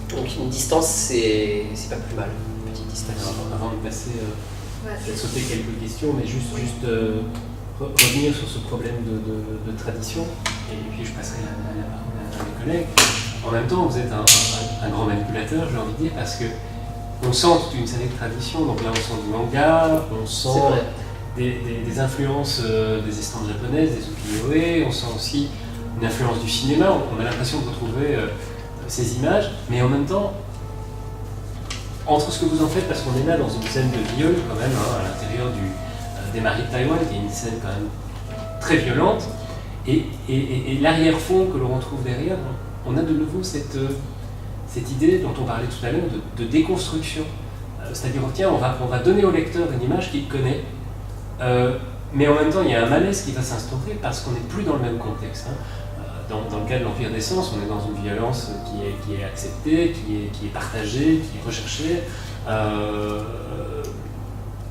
Donc une distance, c'est pas plus mal, une petite distance. Alors, avant de passer, je vais sauter quelques questions, mais juste revenir sur ce problème de tradition, et puis je passerai la parole à mes collègues. En même temps, vous êtes un grand manipulateur, j'ai envie de dire, parce que on sent toute une série de traditions. Donc là, on sent du manga, on sent des influences des estampes japonaises, des ukiyo-e, on sent aussi une influence du cinéma. On a l'impression de retrouver ces images, mais en même temps, entre ce que vous en faites, parce qu'on est là dans une scène de viol quand même, hein, à l'intérieur des maris de Taïwan, qui est une scène quand même très violente, et l'arrière-fond que l'on retrouve derrière, on a de nouveau cette idée dont on parlait tout à l'heure de déconstruction. C'est-à-dire, tiens, on va donner au lecteur une image qu'il connaît, mais en même temps, il y a un malaise qui va s'instaurer parce qu'on n'est plus dans le même contexte. Hein. Dans le cas de l'Empire des Sens, on est dans une violence qui est acceptée, qui est partagée, qui est recherchée,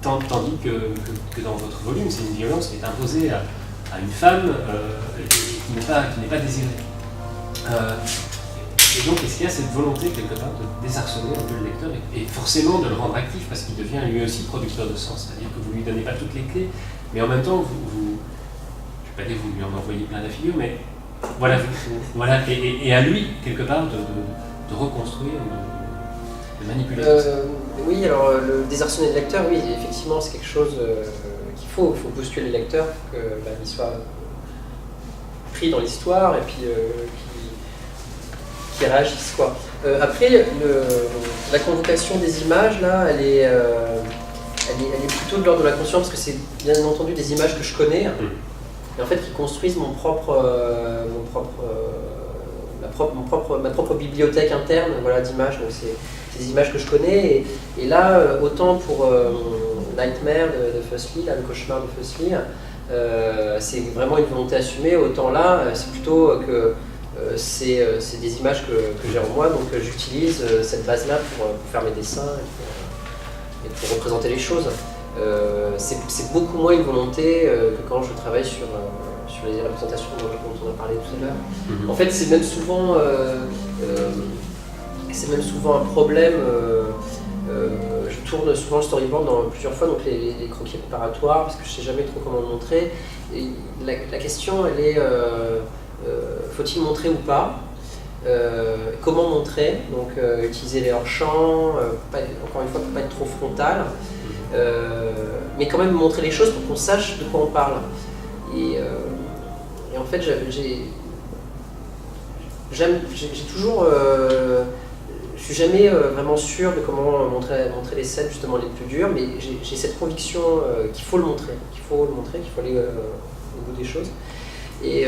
tandis que dans votre volume, c'est une violence qui est imposée à une femme qui n'est pas désirée. Et donc, est-ce qu'il y a cette volonté, quelque part, de désarçonner un peu le lecteur et forcément de le rendre actif parce qu'il devient lui aussi producteur de sens, c'est-à-dire que vous ne lui donnez pas toutes les clés, mais en même temps, je ne vais pas dire que vous lui en envoyez plein la figure, mais voilà, et à lui, quelque part, de reconstruire, de manipuler. Oui, alors le désarçonner le lecteur, oui, effectivement, c'est quelque chose qu'il faut bousculer le lecteur pour qu'il soit pris dans l'histoire et puis qui réagissent, quoi. Après, la convocation des images, là, elle est plutôt de l'ordre de la conscience, parce que c'est bien entendu des images que je connais, et en fait qui construisent ma propre bibliothèque interne, voilà, d'images. Donc c'est des images que je connais, et là, autant pour Nightmare de Fuseli, le cauchemar de Fuseli, c'est vraiment une volonté assumée, autant là, c'est plutôt que c'est des images que j'ai en moi, donc j'utilise cette base-là pour faire mes dessins et pour représenter les choses. C'est beaucoup moins une volonté que quand je travaille sur les représentations dont on a parlé tout à l'heure. En fait, c'est même souvent un problème. Je tourne souvent le storyboard plusieurs fois, donc les croquis préparatoires, parce que je ne sais jamais trop comment le montrer. Et la question, elle est faut-il montrer ou pas, comment montrer, donc utiliser les hors-champs, encore une fois, pour ne pas être trop frontal, mais quand même montrer les choses pour qu'on sache de quoi on parle. Et en fait, j'ai toujours... je suis jamais vraiment sûr de comment montrer les scènes justement les plus dures, mais j'ai cette conviction qu'il faut le montrer, qu'il faut aller au bout des choses. Et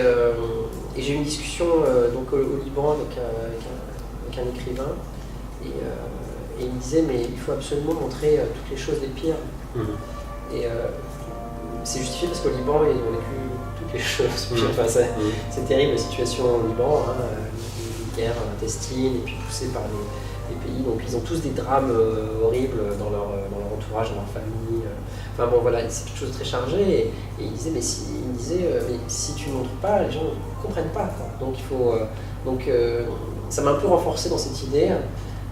j'ai eu une discussion donc au Liban avec un écrivain, et il me disait mais il faut absolument montrer toutes les choses les pires. Et c'est justifié parce qu'au Liban ils ont vécu toutes les choses pires. Enfin, c'est terrible la situation au Liban, hein, guerre intestine et puis poussés par les pays. Donc ils ont tous des drames horribles dans leur entourage, dans leur famille. Enfin bon voilà, c'est quelque chose de très chargé. Et il disait, mais si tu ne montres pas, les gens ne comprennent pas, quoi. Donc il faut... ça m'a un peu renforcé dans cette idée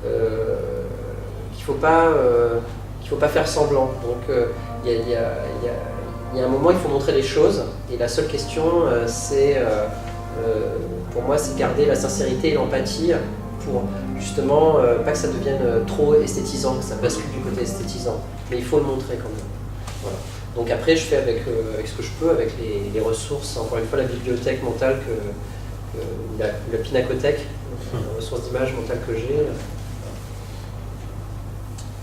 qu'il ne faut pas faire semblant. Donc il y a un moment, il faut montrer les choses. Et la seule question, c'est... pour moi, c'est garder la sincérité et l'empathie pour justement pas que ça devienne trop esthétisant, que ça bascule du côté esthétisant. Mais il faut le montrer quand même. Voilà. Donc après, je fais avec ce que je peux, avec les ressources, encore une fois, la bibliothèque mentale, la pinacothèque, la ressource d'image mentale que j'ai.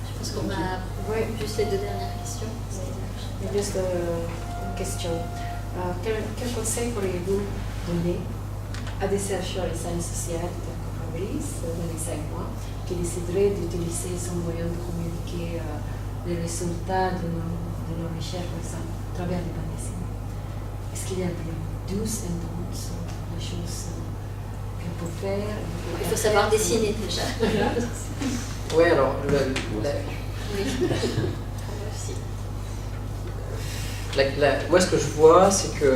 Je pense qu'on va juste les 2 dernières questions. Juste une question. Quel conseil pourriez-vous donner à des chercheurs en sciences sociales comme Fabrice, dans les 5 mois, qui décideraient d'utiliser son moyen de communiquer les résultats de nos recherches, par exemple, à travers les bandes dessinées? Est-ce qu'il y a des douces et don'ts, des choses qu'on peut faire? Il faut savoir dessiner déjà. Oui, alors, Oui. moi, ce que je vois, c'est que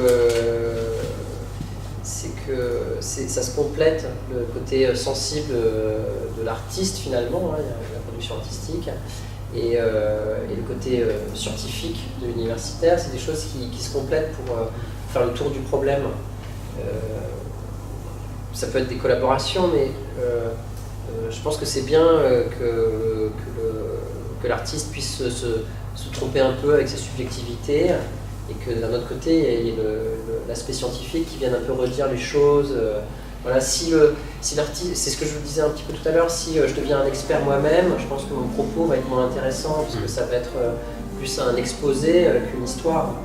ça se complète, le côté sensible de l'artiste finalement, hein, la production artistique, et le côté scientifique de l'universitaire. C'est des choses qui se complètent pour faire le tour du problème. Ça peut être des collaborations, mais je pense que c'est bien que l'artiste puisse se tromper un peu avec sa subjectivité, et que d'un autre côté, il y ait l'aspect scientifique qui vienne un peu redire les choses. Voilà, si l'artiste, c'est ce que je vous disais un petit peu tout à l'heure, si je deviens un expert moi-même, je pense que mon propos va être moins intéressant, parce que ça va être plus un exposé qu'une histoire.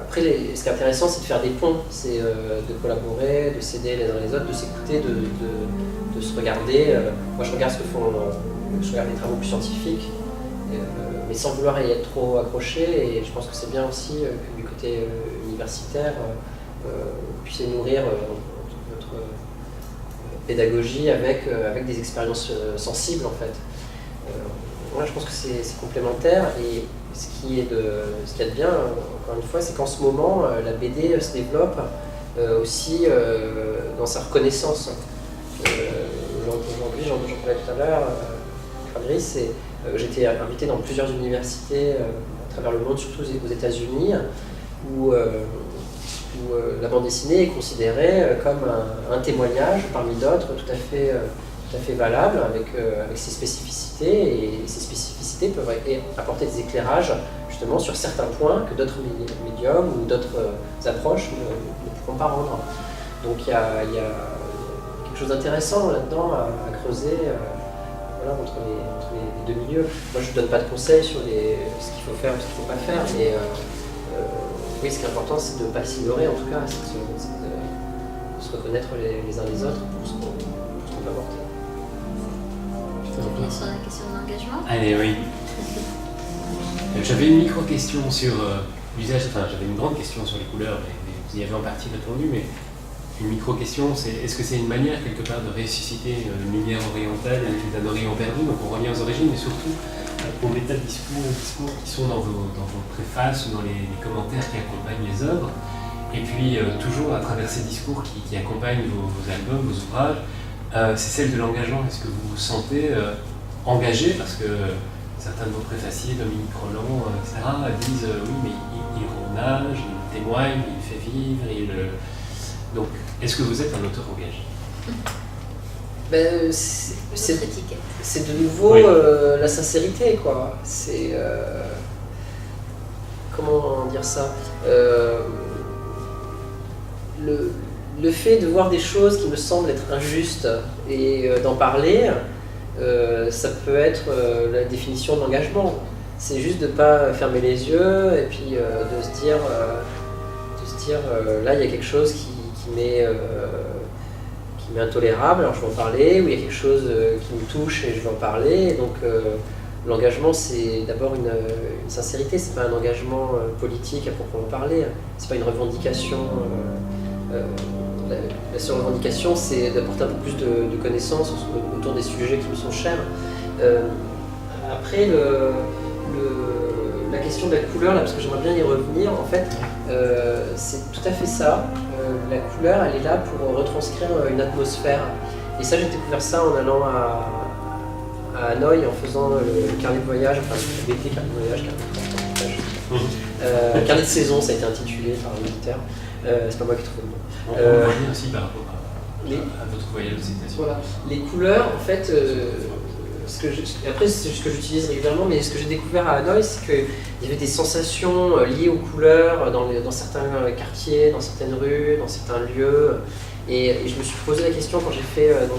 Après, ce qui est intéressant, c'est de faire des ponts, c'est de collaborer, de s'aider les uns les autres, de s'écouter, de se regarder. Moi, je regarde je regarde les travaux plus scientifiques, mais sans vouloir y être trop accroché. Et je pense que c'est bien aussi que du côté universitaire, vous puissiez nourrir votre pédagogie avec des expériences sensibles, en fait. Moi, je pense que c'est complémentaire. Et ce qu'il y a de bien, encore une fois, c'est qu'en ce moment, la BD se développe aussi dans sa reconnaissance. Aujourd'hui, j'en parlais tout à l'heure, Fabrice, j'étais invité dans plusieurs universités à travers le monde, surtout aux États-Unis, où la bande dessinée est considérée comme un témoignage parmi d'autres tout à fait valable, avec ses spécificités, et ces spécificités peuvent apporter des éclairages justement sur certains points que d'autres médiums ou d'autres approches ne pourront pas rendre. Donc il y a quelque chose d'intéressant là-dedans à creuser entre les 2 milieux. Moi je ne donne pas de conseils sur ce qu'il faut faire ou ce qu'il ne faut pas faire, mais oui, ce qui est important, c'est de ne pas s'ignorer, en tout cas, c'est de se reconnaître les uns les autres pour ce qu'on peut apporter. Sur la question de l'engagement. Allez, oui. J'avais une micro-question sur l'usage, enfin j'avais une grande question sur les couleurs, mais vous y avez en partie répondu, mais une micro-question, c'est est-ce que c'est une manière quelque part de ressusciter une lumière orientale d'un Orient perdu? Donc on revient aux origines, mais surtout aux méta discours qui sont dans vos préfaces ou dans les commentaires qui accompagnent les œuvres, et puis toujours à travers ces discours qui accompagnent vos albums, vos ouvrages, c'est celle de l'engagement. Est-ce que vous vous sentez engagé, parce que certains de vos préfaciers, Dominique Roland, etc., disent oui, mais il rend âge, il témoigne, il fait vivre, donc est-ce que vous êtes un auteur engagé? C'est de nouveau la sincérité, quoi. C'est comment dire ça, le fait de voir des choses qui me semblent être injustes et d'en parler, ça peut être la définition de l'engagement. C'est juste de ne pas fermer les yeux et puis de se dire là il y a quelque chose qui m'est intolérable, alors je vais en parler, ou il y a quelque chose qui me touche et je vais en parler. Et donc l'engagement, c'est d'abord une sincérité, c'est pas un engagement politique à proprement parler, c'est pas une revendication la seule revendication, c'est d'apporter un peu plus de connaissances autour des sujets qui me sont chers. Après, la question de la couleur, là, parce que j'aimerais bien y revenir, en fait, c'est tout à fait ça. La couleur, elle est là pour retranscrire une atmosphère. Et ça, j'ai découvert ça en allant à Hanoï, en faisant le carnet de voyage, enfin le BT carnet de voyage, carnet de saison, ça a été intitulé par un éditeur. C'est pas moi qui trouve le nom. On peut le voir aussi par rapport à votre voyage aux États-Unis. Voilà. Les couleurs, en fait, après c'est ce que j'utilise régulièrement, mais ce que j'ai découvert à Hanoï, c'est qu'il y avait des sensations liées aux couleurs dans certains quartiers, dans certaines rues, dans certains lieux. Et je me suis posé la question quand j'ai fait un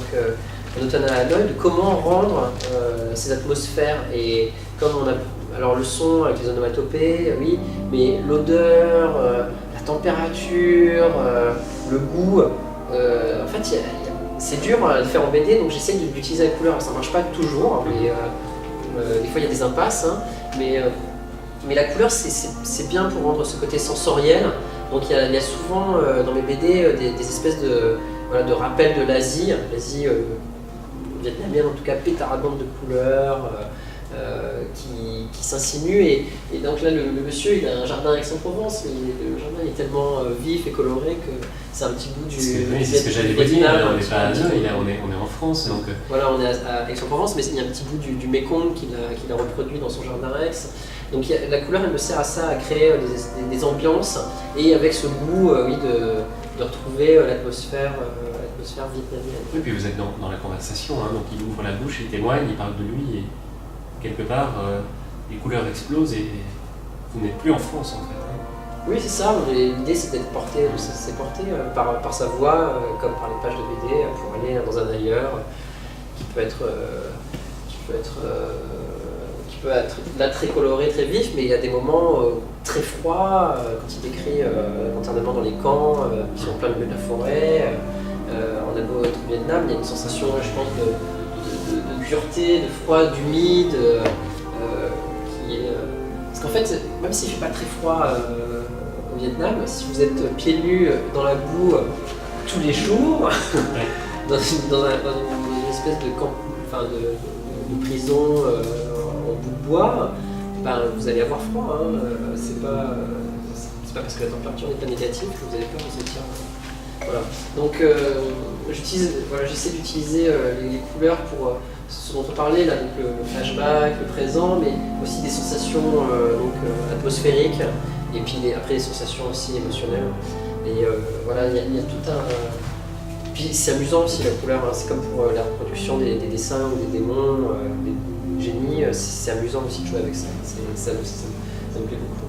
automne à Hanoï, de comment rendre ces atmosphères. Et comme on a alors le son avec les onomatopées, oui, mais l'odeur, la température, le goût, en fait, c'est dur de faire en BD, donc j'essaie d'utiliser la couleur. Ça ne marche pas toujours, mais des fois il y a des impasses, hein, mais la couleur c'est bien pour rendre ce côté sensoriel. Donc il y a souvent dans mes BD des espèces de rappels de l'Asie vietnamienne, en tout cas pétaradante de couleurs qui s'insinue. Et donc là, le monsieur, il a un jardin à Aix-en-Provence, mais le jardin est tellement vif et coloré que c'est un petit bout du... Oui, c'est ce que j'allais vous dire, on n'est pas à Hanoï, on est en France. Donc... Voilà, on est à Aix-en-Provence, mais il y a un petit bout du Mékong qu'il a reproduit dans son jardin à Aix. Donc la couleur, elle me sert à ça, à créer des ambiances, et avec ce goût de retrouver l'atmosphère vietnamienne. Oui, puis vous êtes dans la conversation, hein, donc il ouvre la bouche, il témoigne, il parle de lui, et quelque part, les couleurs explosent et vous n'êtes plus en France en fait. Hein. Oui, c'est ça, l'idée c'est d'être porté, par sa voix, comme par les pages de BD, pour aller dans un ailleurs qui peut être là très coloré, très vif, mais il y a des moments très froids, quand il décrit internement dans les camps, qui sont en plein milieu de la forêt. En Ado au Vietnam, il y a une sensation, je pense, de dureté, de froid, d'humide, parce qu'en fait, même s'il ne fait pas très froid au Vietnam, si vous êtes pieds nus dans la boue tous les jours, dans une espèce de camp, enfin de prison en bout de bois, ben, vous allez avoir froid. Hein. C'est pas parce que la température n'est pas négative que vous allez pas ressentir. Voilà. Donc j'essaie d'utiliser les couleurs pour ce dont on parlait là, donc le flashback, le présent, mais aussi des sensations atmosphériques, et puis après des sensations aussi émotionnelles. Et voilà, il y a tout un... Puis c'est amusant aussi la couleur, hein. C'est comme pour la reproduction des dessins ou des démons, des génies, c'est amusant aussi de jouer avec ça. Ça me plaît beaucoup.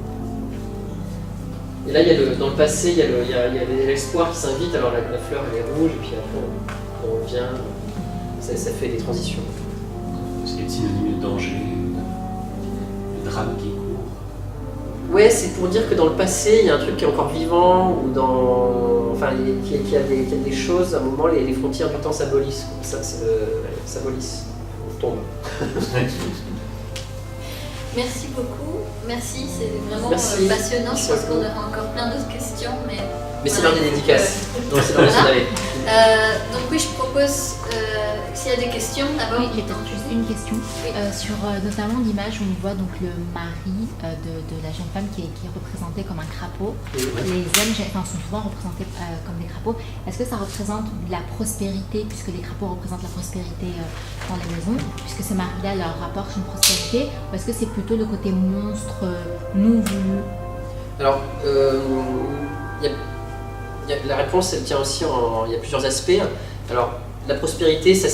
Et là, dans le passé, il y a l'espoir qui s'invite. Alors la fleur elle est rouge, et puis après on revient, ça fait des transitions. Ce qui est synonyme de danger, de drame qui court. Ouais, c'est pour dire que dans le passé, il y a un truc qui est encore vivant, ou qu'il y a des choses, à un moment, les frontières du temps s'abolissent. On tombe. Merci beaucoup, merci, c'est vraiment Merci. passionnant. Je pense qu'on aura encore plein d'autres questions, mais c'est l'heure des dédicaces. Donc c'est l'heure de s'en aller. Donc oui, je propose, s'il y a des questions, d'abord. Oui, j'ai peut-être juste une question sur notamment l'image où on voit donc le mari de la jeune femme qui est représenté comme un crapaud. Oui. Les hommes sont souvent représentés comme des crapauds. Est-ce que ça représente la prospérité, puisque les crapauds représentent la prospérité dans les maisons, puisque ce mari-là leur apporte une prospérité, ou est-ce que c'est plutôt le côté monstre non voulu? Alors, la réponse, elle tient aussi il y a plusieurs aspects. Alors, la prospérité, ça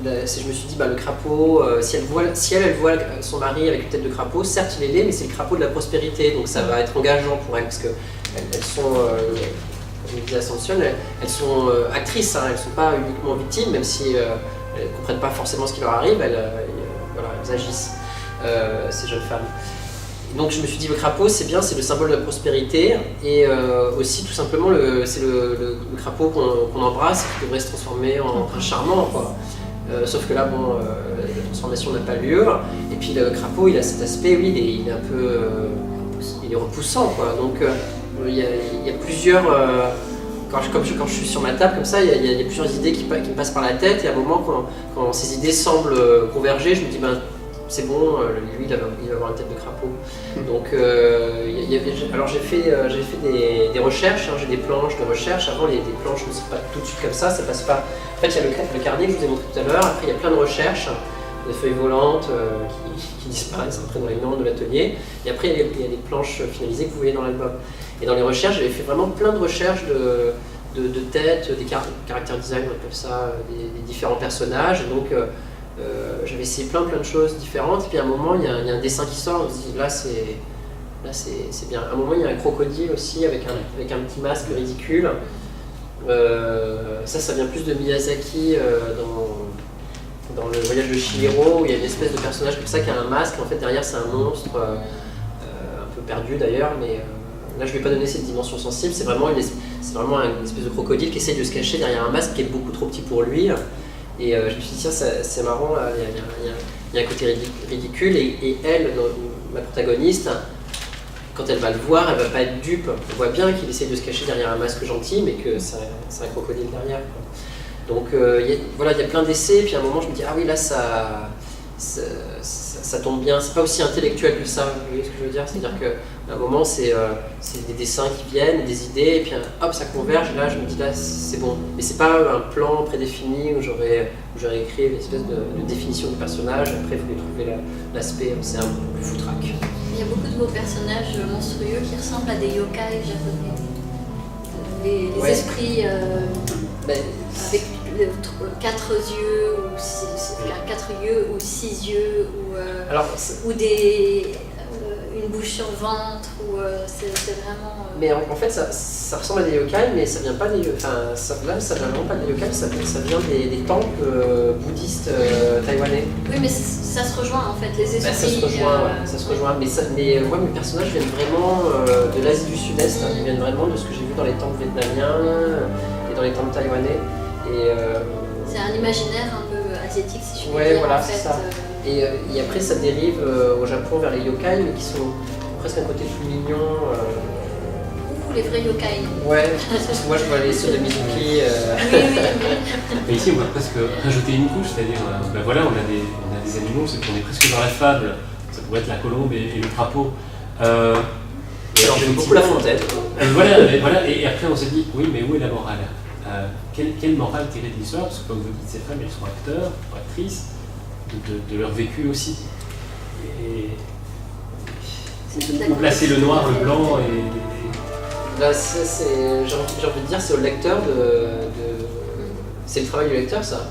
je me suis dit, le crapaud, si elle voit son mari avec une tête de crapaud, certes il est laid, mais c'est le crapaud de la prospérité, donc ça va être engageant pour elle, parce qu'elles sont, comme je disais à Ascension, elles sont actrices, hein, elles ne sont pas uniquement victimes, même si elles ne comprennent pas forcément ce qui leur arrive, elles agissent, ces jeunes femmes. Donc je me suis dit, le crapaud c'est bien, c'est le symbole de la prospérité, et aussi tout simplement c'est le crapaud qu'on embrasse et qui devrait se transformer en prince charmant, quoi. Sauf que là, la transformation n'a pas lieu, et puis le crapaud il a cet aspect, oui, il est un peu il est repoussant, quoi. Donc il y a plusieurs quand je suis sur ma table comme ça, il y a plusieurs idées qui me passent par la tête, et à un moment, quand ces idées semblent converger, je me dis, ben, c'est bon, lui, il va avoir une tête de crapaud. Donc, alors j'ai fait des recherches, hein, j'ai des planches de recherche. Avant, les planches ne sont pas tout de suite comme ça passe pas. En fait, il y a le carnet que je vous ai montré tout à l'heure. Après, il y a plein de recherches, des feuilles volantes qui disparaissent après dans les murs de l'atelier. Et après, il y a des planches finalisées que vous voyez dans l'album. Et dans les recherches, j'avais fait vraiment plein de recherches de têtes, des caractère design, on appelle ça, des différents personnages. Et donc, j'avais essayé plein de choses différentes, et puis à un moment il y a un dessin qui sort, on se dit là c'est bien. À un moment il y a un crocodile aussi avec un petit masque ridicule. Ça vient plus de Miyazaki dans le voyage de Chihiro, où il y a une espèce de personnage comme ça qui a un masque, en fait derrière c'est un monstre un peu perdu d'ailleurs, mais là je ne vais pas donner cette dimension sensible, c'est vraiment une espèce de crocodile qui essaye de se cacher derrière un masque qui est beaucoup trop petit pour lui. Et je me suis dit, tiens, c'est marrant, il y a un côté ridicule, et elle, ma protagoniste, quand elle va le voir, elle va pas être dupe. Elle voit bien qu'il essaye de se cacher derrière un masque gentil, mais que c'est un crocodile derrière, quoi. Donc il y a plein d'essais, et puis à un moment je me dis, ah oui, là ça tombe bien, c'est pas aussi intellectuel que ça, vous voyez ce que je veux dire? C'est-à-dire qu'à un moment c'est des dessins qui viennent, des idées, et puis hop, ça converge, et là je me dis, là c'est bon. Mais c'est pas un plan prédéfini où j'aurais écrit une espèce de définition du personnage, après il faut trouver l'aspect, c'est un peu plus foutraque. Il y a beaucoup de beaux personnages monstrueux qui ressemblent à des yokai japonais. Les esprits avec 4 yeux ou 6 yeux ou une bouche sur le ventre, c'est vraiment... Mais en fait ça ressemble à des yokai, mais ça vient pas des yokai, ça vient vraiment pas des yokai, ça vient des temples bouddhistes taïwanais. Oui, mais ça se rejoint en fait, les esprits... ça se rejoint, mais moi mes personnages viennent vraiment de l'Asie du Sud-Est, ils viennent vraiment de ce que j'ai vu dans les temples vietnamiens et dans les temples taïwanais. C'est un imaginaire un peu asiatique, si je puis dire. Voilà, en fait. C'est ça. Et après, ça dérive au Japon vers les yokai, mais qui sont presque un côté plus mignon. Ouh, les vrais yokai. Ouais, parce que moi je vois les ceux de Mizuki. Oui. Mais ici, on va presque rajouter une couche, c'est-à-dire, voilà, on a des animaux, on est presque dans la fable. Ça pourrait être la colombe et le crapaud. Alors j'aime beaucoup La Fontaine. Voilà, et après on se dit, oui, mais où est la morale? Quelle morale tirer de l'histoire? Parce que comme vous dites, ces femmes, elles sont acteurs, actrices, de leur vécu aussi. Et où placer le noir, le blanc et... Là, j'ai envie de dire, c'est au lecteur c'est le travail du lecteur, ça.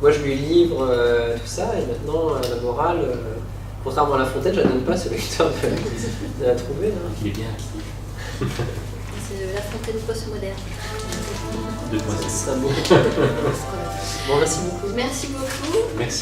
Moi, je lui livre tout ça, et maintenant, la morale, contrairement à La Fontaine, je ne la donne pas, c'est au lecteur de la trouver. Hein. Il est bien actif. C'est La Fontaine postmoderne. C'est un bon. Bon, merci beaucoup. Merci beaucoup. Merci.